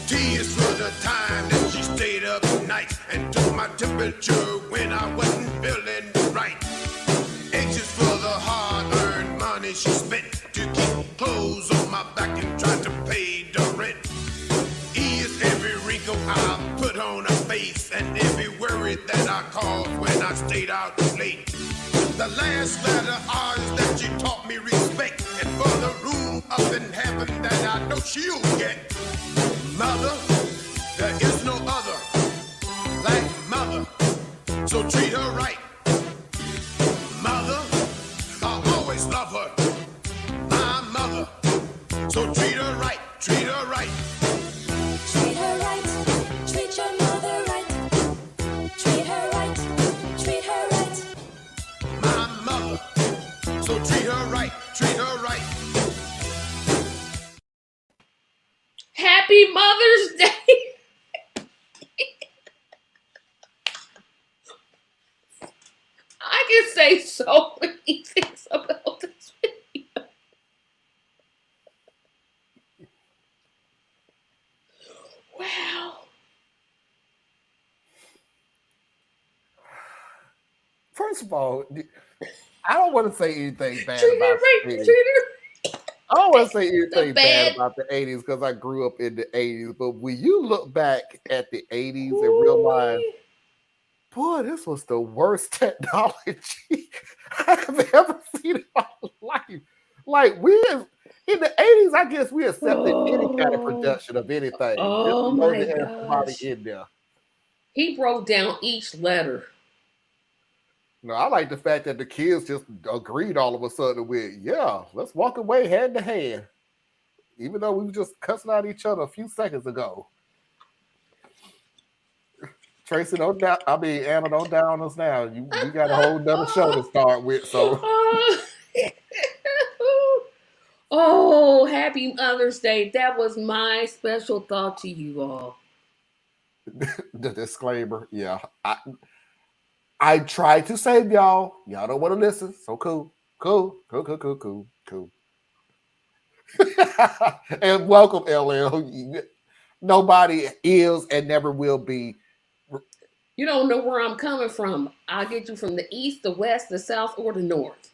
T is for the time that she stayed up nights and took my temperature when I wasn't feeling right. H is for the hard-earned money she spent to keep clothes on my back and try to pay the rent. E is every wrinkle I put on her face and every worry that I caused when I stayed out late. The last letter R is that she taught me respect, and for the room up in heaven that I know she'll get. Mother, there is no other like mother, so treat her right. Mother, I always love her, my mother, so treat her right, treat her right. Treat her right, treat your mother right. Treat her right, treat her right. My mother, so treat her right, treat her right. Happy Mother's Day. I can say so many things about this video. Wow. First of all, I don't want to say anything bad Treat her about right, the 80s. treat her. I don't want to say anything bad bad- about the 80s because I grew up in the 80s. But when you look back at the 80s and realize, boy, this was the worst technology I've ever seen in my life. Like, in the 80s, I guess we accepted any kind of production of anything. Oh Just my to have somebody gosh. in there. He broke down each letter. No, I like the fact that the kids just agreed all of a sudden with, yeah, let's walk away hand to hand. Even though we were just cussing out each other a few seconds ago. Tracy, don't doubt. Anna, don't down us now. We got a whole nother show to start with. So Oh, happy Mother's Day. That was my special thought to you all. The disclaimer, yeah. I tried to save y'all. Y'all don't want to listen. So cool. And welcome, LL. Nobody is and never will be. You don't know where I'm coming from. I'll get you from the east, the west, the south, or the north.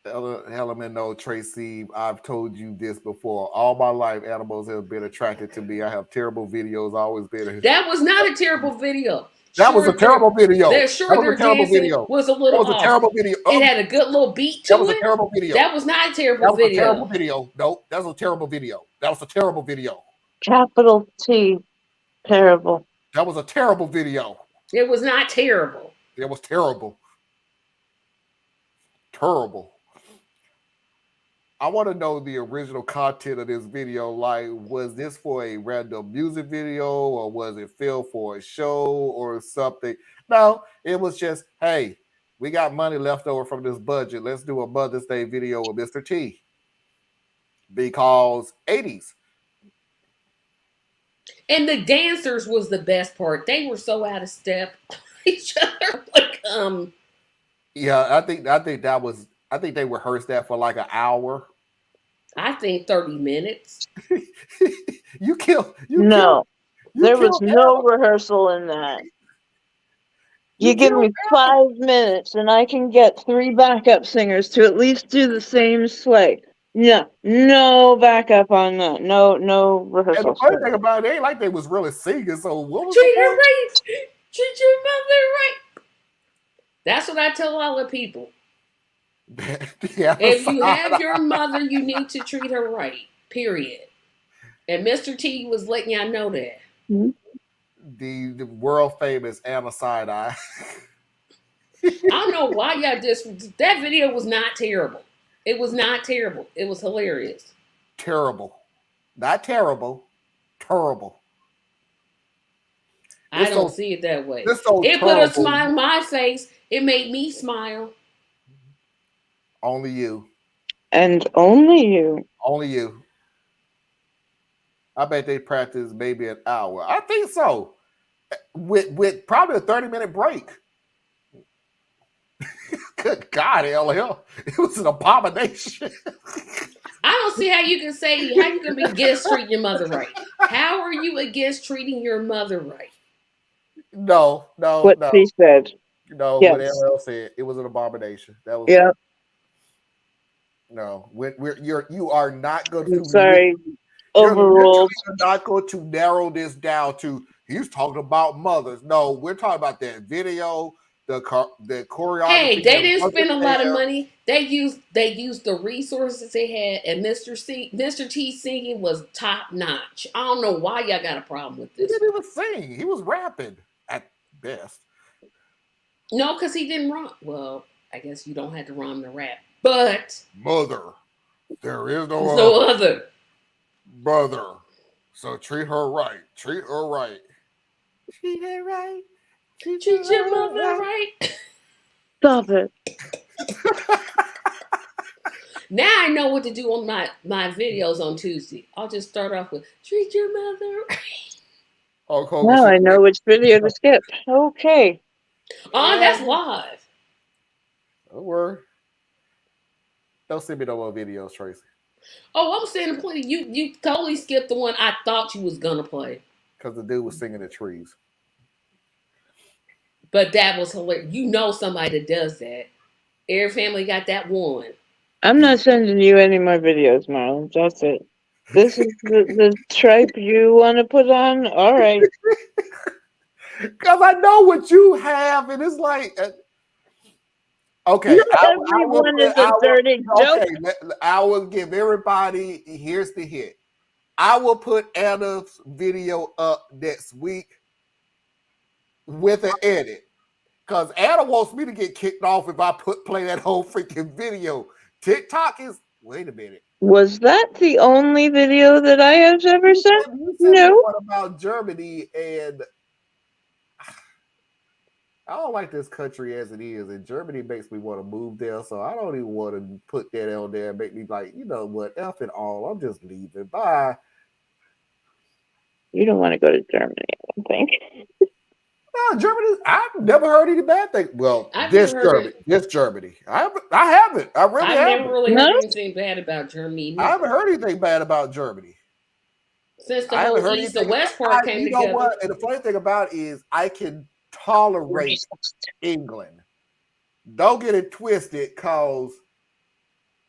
Hello, Tracy. I've told you this before. All my life, animals have been attracted to me. I have terrible videos. Always been. That was not a terrible video. That was a terrible video. Their dancing video. was a little off. That was a terrible video. It had a good little beat to That was it. a terrible video. That was not a terrible video. A terrible video. No, that was a terrible video. That was a terrible video. Capital T. Terrible. That was a terrible video. It was not terrible. It was terrible. Terrible. I want to know the original content of this video. Like, was this for a random music video, or was it filmed for a show or something? No, it was just, hey, we got money left over from this budget. Let's do a Mother's Day video with Mr. T. Because 80s. And the dancers was the best part. They were so out of step each other. Like, yeah, I think that was. I think they rehearsed that for like an hour. I think 30 minutes. There was no rehearsal in that. You give me 5 minutes and I can get 3 backup singers to at least do the same sway. No backup on that. No rehearsal. And the funny thing about it, ain't like they was really singing. So what was treat her right. Treat your mother right. That's what I tell all the people. Yeah, if you have your mother, you need to treat her right. Period. And Mr. T was letting y'all know that. The world famous AITAH side-eye. I don't know why y'all that video was not terrible. It was not terrible. It was hilarious. Terrible. Not terrible. Terrible. I don't see it that way. It put a smile on my face. It made me smile. Only you. And only you. Only you. I bet they practiced maybe an hour. I think so. With probably a 30-minute break. Good God, LL. It was an abomination. I don't see how you can be against treating your mother right. How are you against treating your mother right? No. What he said. No, yes. What LL said. It was an abomination. That was No, you are not going to. Sorry, overruled. You're not going to narrow this down to he's talking about mothers. No, we're talking about that video, the choreography. Hey, they didn't spend a lot of money. They used the resources they had, and Mr. T singing was top notch. I don't know why y'all got a problem with this. He didn't even sing. He was rapping at best. No, because he didn't rhyme. Well, I guess you don't have to rhyme to rap. But mother, there is no other. Brother, so treat her right. Treat her right. Treat her right. Treat your mother right. Stop it. Now I know what to do on my videos on Tuesday. I'll just start off with treat your mother right. Now I know which video to skip. Okay. Oh, that's live. Don't worry. Don't send me no more videos, Tracy. Oh, I'm saying plenty. You totally skipped the one I thought you was gonna play. Because the dude was singing the trees. But that was hilarious. You know somebody that does that. Every family got that one. I'm not sending you any more videos, Marlon. That's it. This is the tripe you want to put on? All right. Because I know what you have, and it's like... Okay, everyone is a dirty joke. I will give everybody, here's the hit. I will put Anna's video up next week with an edit. Because Anna wants me to get kicked off if I play that whole freaking video. TikTok is, wait a minute. Was that the only video that I have ever sent? No. What about Germany and... I don't like this country as it is, and Germany makes me want to move there. So I don't even want to put that on there and make me like, you know what, F it all. I'm just leaving. Bye. You don't want to go to Germany, I don't think. No, Germany. I've never heard any bad thing. Well, I've this never heard Germany, this Germany. I haven't. I really I've never haven't. really heard anything bad about Germany. I haven't heard anything bad about Germany. Since the I haven't whole heard East and anything. West part came You know together. what? And the funny thing about it is, I can tolerate England. Don't get it twisted, cause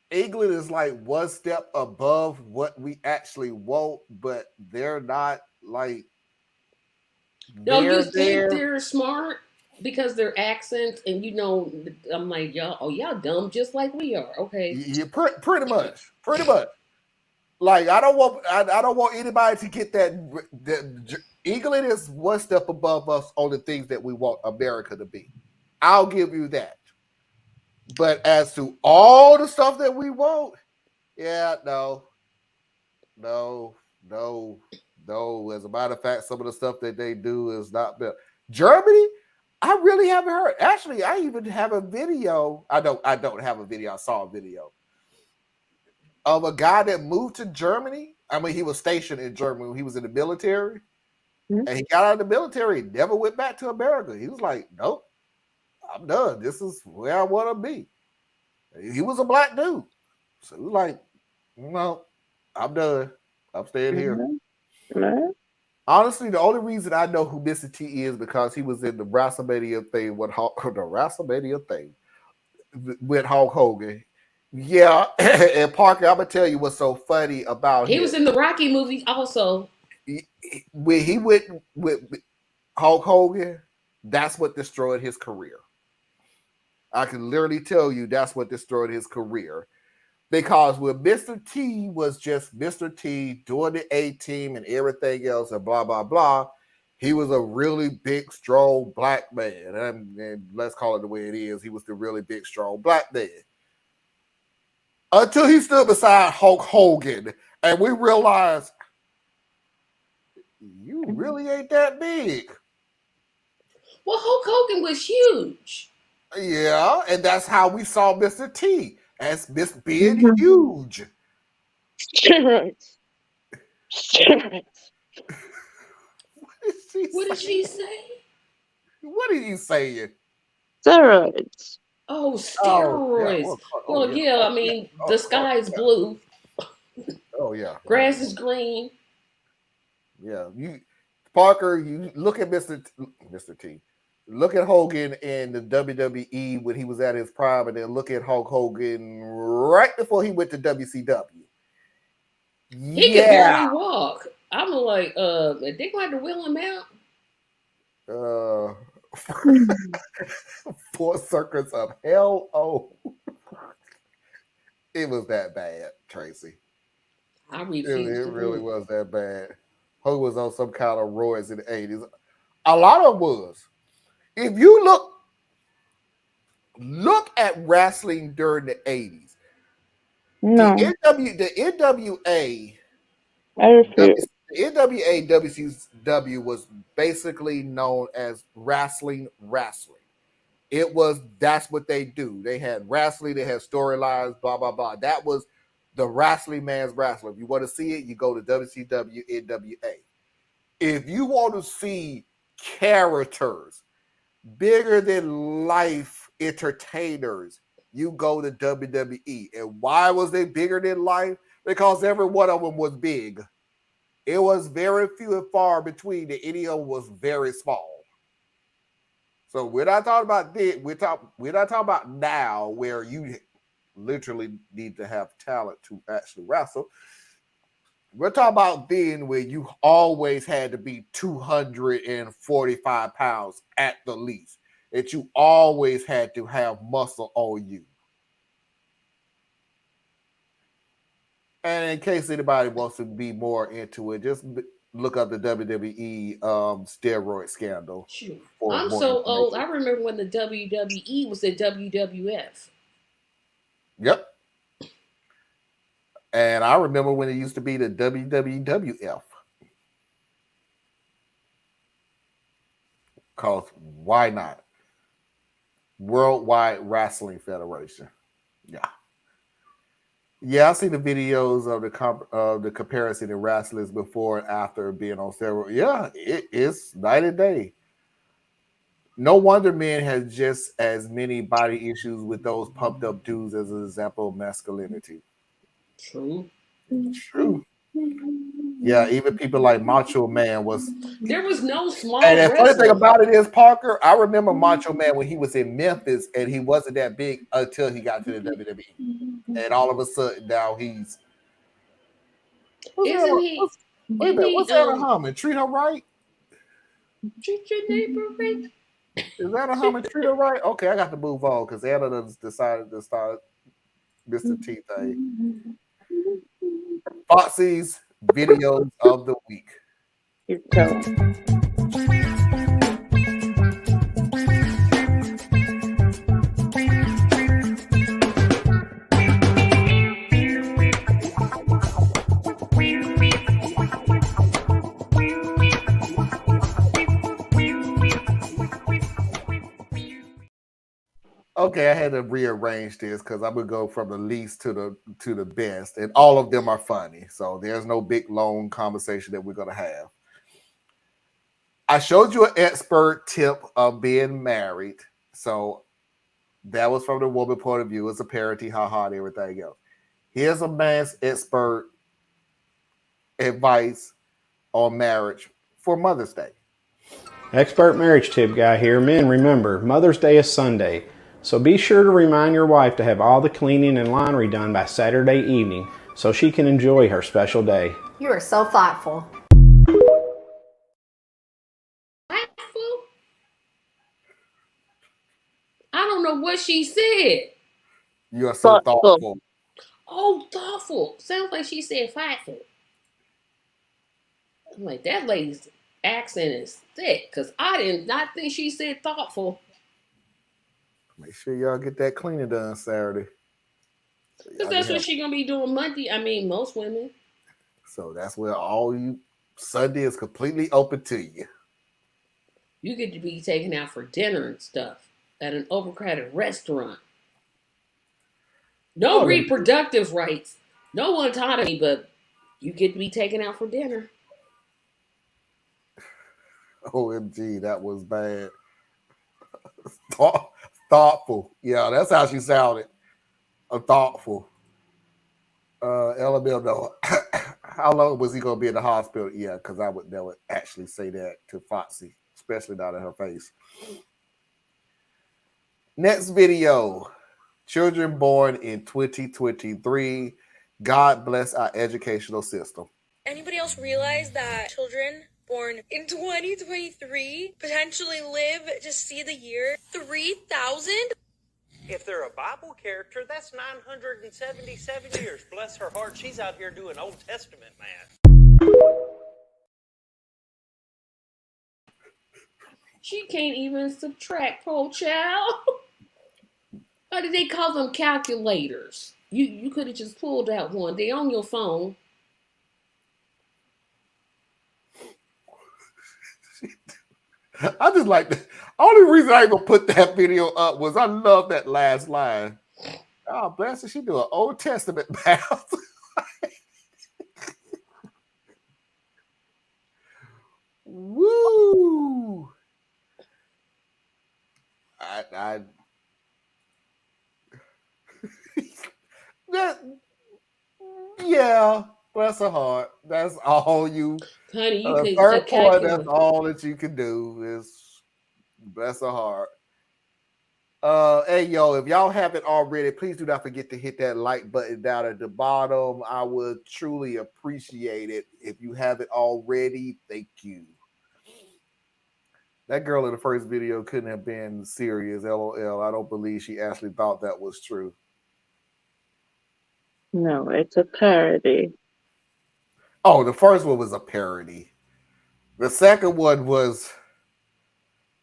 England is like one step above what we actually want, but they're not like. No, you think they're smart because their accents, and you know, I'm like y'all dumb just like we are. Okay, Yeah, pretty much. Like I don't want anybody to get that England is one step above us on the things that we want America to be. I'll give you that. But as to all the stuff that we want, yeah, no. As a matter of fact, some of the stuff that they do is not better. Germany, I really haven't heard. Actually, I even have a video. I don't have a video. I saw a video of a guy that moved to Germany. I mean, he was stationed in Germany when he was in the military. And he got out of the military, never went back to America. He was like, nope, I'm done. This is where I want to be. He was a black dude. So he was like, no, I'm done. I'm staying here. Honestly, the only reason I know who Mr. T is because he was in the WrestleMania thing with with Hulk Hogan. Yeah, and Parker, I'm gonna tell you what's so funny about he him. was in the Rocky movie also. When he went with Hulk Hogan, that's what destroyed his career. I can literally tell you that's what destroyed his career. Because when Mr. T was just Mr. T doing the A-team and everything else and blah, blah, blah, he was a really big, strong black man. And let's call it the way it is. He was the really big, strong black man. Until he stood beside Hulk Hogan and we realized, you really ain't that big. Well, Hulk Hogan was huge. Yeah, and that's how we saw Mr. T as being huge. Steroids. What did she say? What are you saying? Steroids. Oh, steroids. I mean, the sky is blue. Oh, yeah. Grass is green. Yeah. Parker, you look at Mr. T. Look at Hogan in the WWE when he was at his prime, and then look at Hulk Hogan right before he went to WCW. He could barely walk. I'm like, they going to wheel him out. 4 circles of hell. Oh, it was that bad, Tracy. I refuse. It really was that bad. Hogan was on some kind of roids in the 80s. A lot of was. If you look at wrestling during the 80s, the NWA, the NWA WCW was basically known as wrestling. That's what they do. They had wrestling, they had storylines, blah, blah, blah. That was the wrestling man's wrestler. If you want to see it, you go to WCW, NWA. If you want to see characters, bigger than life entertainers, you go to WWE. And why was they bigger than life? Because every one of them was big. It was very few and far between. The any of them was very small. So we're not talking about this. We're not talking about now where you literally need to have talent to actually wrestle. We're talking about then where you always had to be 245 pounds at the least. That you always had to have muscle on you. And in case anybody wants to be more into it, just look up the WWE steroid scandal. I'm so old. I remember when the WWE was the WWF. Yep. And I remember when it used to be the WWF. Because why not? Worldwide Wrestling Federation. Yeah. Yeah, I've seen the videos of the comparison in wrestlers before and after being on steroids. Yeah, it's night and day. No wonder men has just as many body issues with those pumped up dudes as an example of masculinity. True. True. Yeah, even people like Macho Man was. There was no small And the funny thing wrestler. about it is, Parker, I remember Macho Man when he was in Memphis, and he wasn't that big until he got to the WWE, and all of a sudden now he's. Isn't he? Wait a minute, what's Anna Harmon? Treat her right. Treat your neighbor right. Is Anna Harmon treat her right? Okay, I got to move on because Anna done decided to start Mr. T thing. Foxy's videos of the week. Okay, I had to rearrange this because I'm gonna go from the least to the best, and all of them are funny. So there's no big long conversation that we're gonna have. I showed you an expert tip of being married, so that was from the woman point of view. It's a parody, haha, and everything else. Here's a man's expert advice on marriage for Mother's Day. Expert marriage tip guy here. Men, remember, Mother's Day is Sunday. So be sure to remind your wife to have all the cleaning and laundry done by Saturday evening so she can enjoy her special day. You are so thoughtful. I don't know what she said. You are so thoughtful. Oh, thoughtful. Sounds like she said thoughtful. I'm like, that lady's accent is thick because I did not think she said thoughtful. Make sure y'all get that cleaning done Saturday. Because that's what she's going to be doing Monday. I mean, most women. So that's where all you Sunday is completely open to you. You get to be taken out for dinner and stuff at an overcrowded restaurant. No reproductive rights. No autonomy, but you get to be taken out for dinner. OMG, that was bad. Thoughtful. Yeah, that's how she sounded. Thoughtful. LML, no. How long was he going to be in the hospital? Yeah, because I would never actually say that to Foxy, especially not in her face. Next video. Children born in 2023. God bless our educational system. Anybody else realize that children born in 2023 potentially live to see the year 3000? If they're a Bible character, that's 977 years. Bless her heart, she's out here doing Old Testament math. She can't even subtract, poor child. Why did they call them calculators? You could have just pulled out one. They on your phone. I just like the only reason I even put that video up was I love that last line. Oh, bless her, she do an Old Testament math. Woo! Yeah, bless her heart. That's all you. Honey, you can third point, that's all that you can do is bless her heart. Hey, yo, if y'all haven't already, please do not forget to hit that like button down at the bottom. I would truly appreciate it. If you haven't already, thank you. That girl in the first video couldn't have been serious, LOL. I don't believe she actually thought that was true. No, it's a parody. Oh, the first one was a parody. The second one was,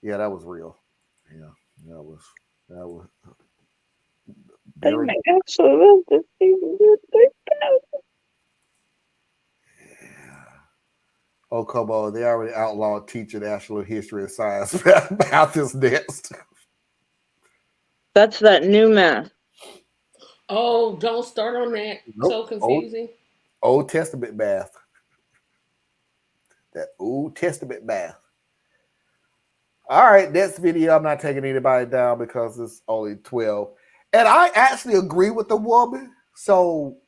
yeah, that was real. Yeah, that was. I might actually love this thing. Oh, come on. They already outlawed teaching national history and science. Math is next. That's that new math. Oh, don't start on that. Nope. So confusing. Old Testament math. That Old Testament math. All right, next video. I'm not taking anybody down because it's only 12. And I actually agree with the woman. So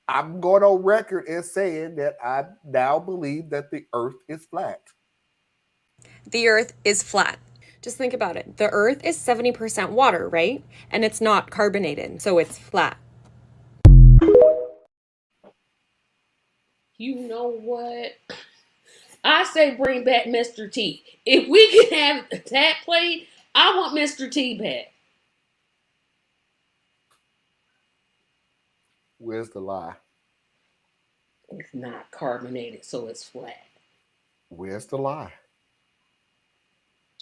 I'm going on record as saying that I now believe that the earth is flat. The earth is flat. Just think about it. The earth is 70% water, right? And it's not carbonated, so it's flat. You know what? I say bring back Mr. T. If we can have that played, I want Mr. T back. Where's the lie? It's not carbonated, so it's flat. Where's the lie?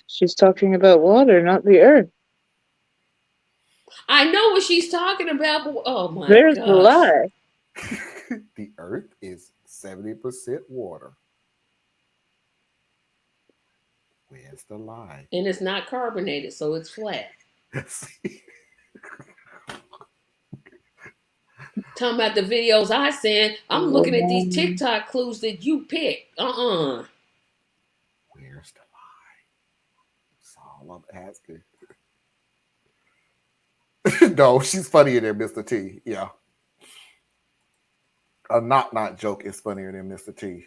She's talking about water, not the earth. I know what she's talking about, but oh my There's gosh. the lie. The earth is 70% water. Where's the lie? And it's not carbonated, so it's flat. Talking about the videos I sent, I'm looking at these TikTok clues that you picked. Where's the lie? That's all I'm asking. No, she's funnier than Mr. T. Yeah. A knock joke is funnier than Mr. T.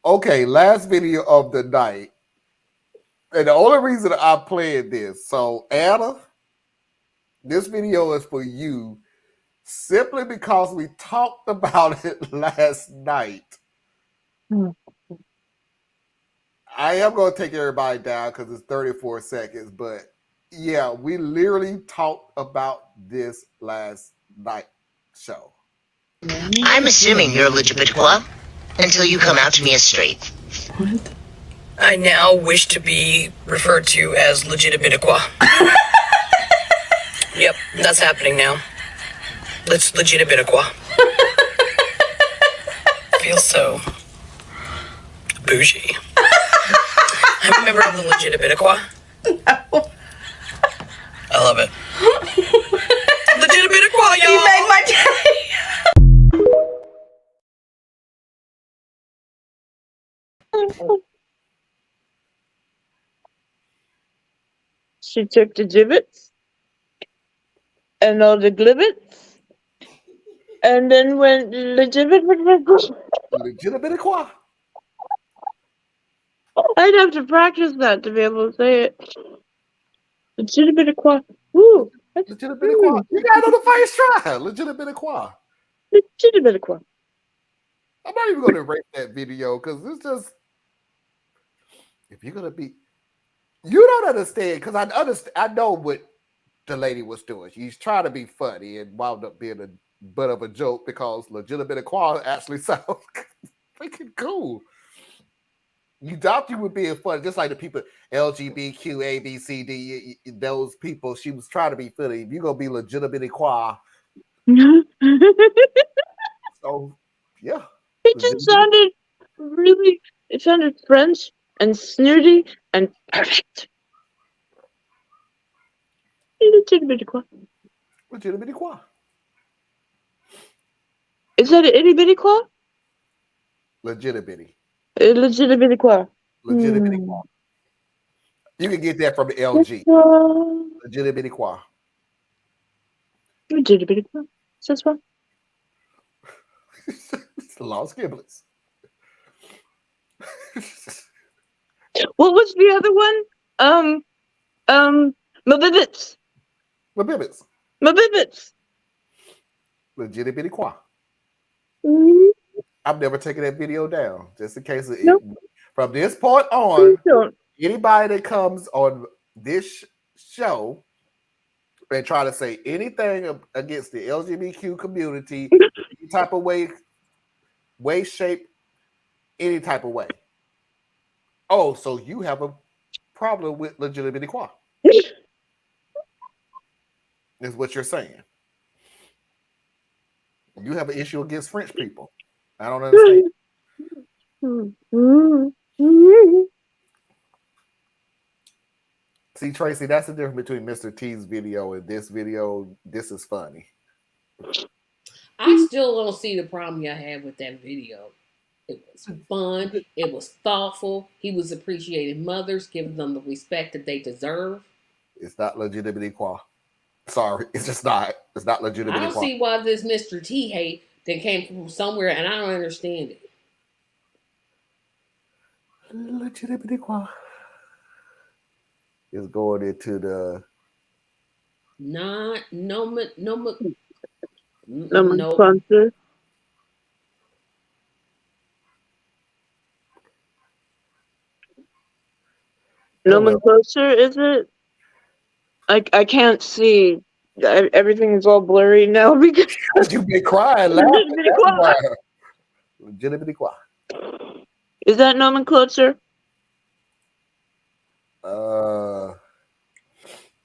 Okay, last video of the night. And the only reason I played this, so Anna, this video is for you simply because we talked about it last night. I am going to take everybody down because it's 34 seconds, but yeah, we literally talked about this last night show. I'm assuming you're Legibitqua until you come out to me as straight. What? I now wish to be referred to as Legibitqua. Yep, that's happening now. Let's Legibitqua. Feels so bougie. I'm a member of the Legibitqua. No. I love it. Legibitqua, y'all. You made my day. She took the gibbets and all the glibbits and then went Legibitqua. I'd have to practice that to be able to say it. Legibitqua. Woo. Legibitqua. You got it on the first try. Legibitqua. Legibitqua. I'm not even going to rate that video because it's just, if you're going to be, you don't understand, because I know what the lady was doing. She's trying to be funny and wound up being a butt of a joke because Legibitqua actually sounds freaking cool. You thought you were being funny, just like the people LGBTQ, A, B, C, D, those people. She was trying to be funny. If you're going to be Legibitqua. So, yeah. It just sounded really, it sounded French and snooty and perfect. Legibitqua. Legibitqua. Is that an itty bitty claw? Legibitty. Legibitqua. Legibitqua. You can get that from the LG. Legibitqua. Legibitqua. That's one. Lost giblets. What was the other one? Mabibbits. Mabibbits. Mabibbits. Legibitqua. I'm never taking that video down, just in case. From this point on, anybody that comes on this show and try to say anything against the LGBTQ community, any type of way, shape, any type of way. Oh, so you have a problem with Legibitqua? Is what you're saying. You have an issue against French people. I don't understand. See, Tracy, that's the difference between Mr. T's video and this video. This is funny. I still don't see the problem y'all had with that video. It was fun. It was thoughtful. He was appreciating mothers, giving them the respect that they deserve. It's not legitimate equal. Sorry, it's just not. It's not legitimate I don't equal. see why this Mr. T hate that came from somewhere, and I don't understand it. Legitimate equal is going into the nomenclature. Nomenclature, is it? I can't see. Everything is all blurry now because you've been crying, laughing. Legitimate equal. Is that nomenclature?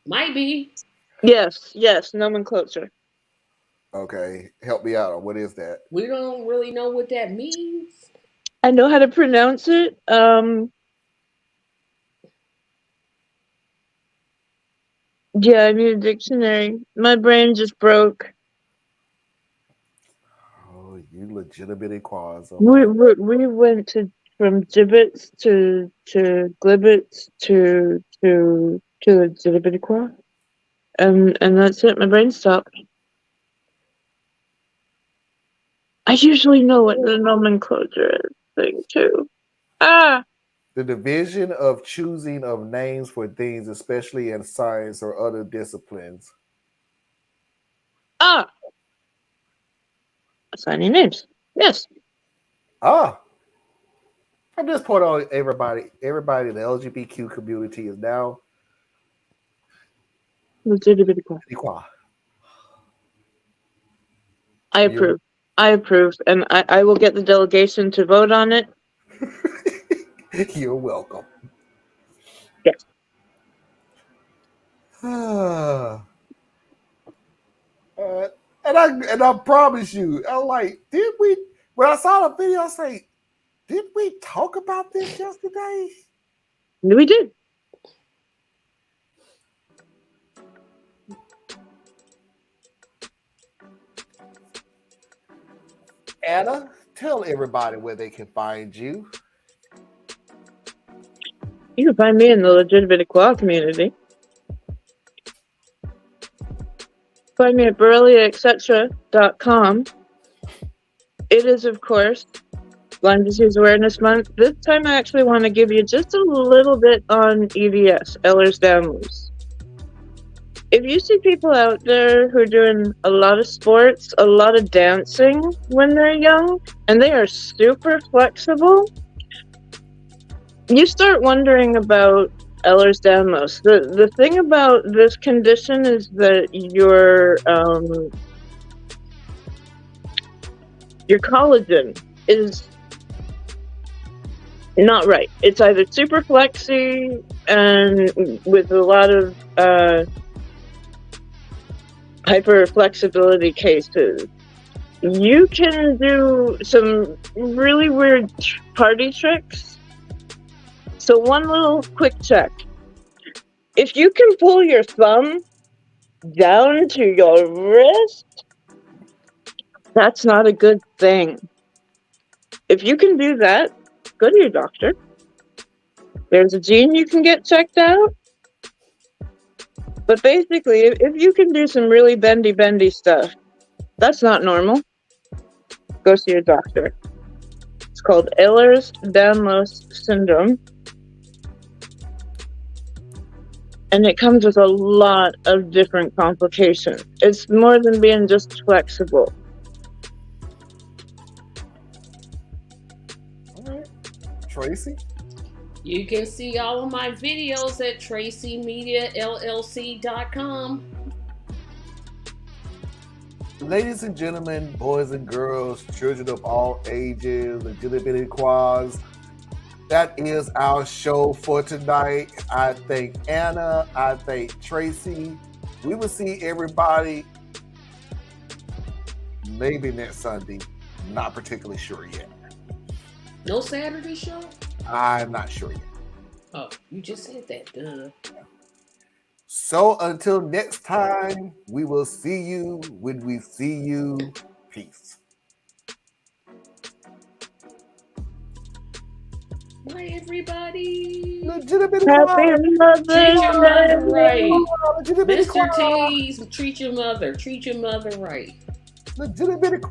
Might be. Yes, nomenclature. Okay, help me out. What is that? We don't really know what that means. I know how to pronounce it. Yeah, I need a dictionary. My brain just broke. Oh, you legitimate equals. We went from gibbets to glibbits to legitimate equal, and that's it. My brain stopped. I usually know what the nomenclature is thing too. The division of choosing of names for things, especially in science or other disciplines. Assigning names. Yes. From this point on, everybody in the LGBTQ community is now legitimate equal. I approve. I approve, and I will get the delegation to vote on it. You're welcome. Yes. And I promise you, I'm like, when I saw the video, I say, did we talk about this yesterday? We did. Anna, tell everybody where they can find you. You can find me in the legitimate equality community. Find me at BorreliaEtc.com. It is, of course, Lyme Disease Awareness Month. This time I actually want to give you just a little bit on EDS, Ehlers-Danlos. If you see people out there who are doing a lot of sports, a lot of dancing when they're young, and they are super flexible, you start wondering about Ehlers-Danlos. The thing about this condition is that your collagen is not right. It's either super flexy and with a lot of hyper flexibility cases. You can do some really weird party tricks. So one little quick check. If you can pull your thumb down to your wrist, that's not a good thing. If you can do that, go to your doctor. There's a gene you can get checked out. But basically, if you can do some really bendy stuff, that's not normal. Go see your doctor. It's called Ehlers-Danlos syndrome. And it comes with a lot of different complications. It's more than being just flexible. All right. Tracy? You can see all of my videos at TracyMediaLLC.com. Ladies and gentlemen, boys and girls, children of all ages, legitimate quads, that is our show for tonight. I thank Anna. I thank Tracy. We will see everybody maybe next Sunday. Not particularly sure yet. No Saturday show? I'm not sure yet. Oh, you just said that. Duh. So until next time, we will see you when we see you. Peace. Bye, everybody. Legitimate Happy Mother's Treat your mother right. Legitimate Mr. T's, treat your mother. Treat your mother right. Legitimate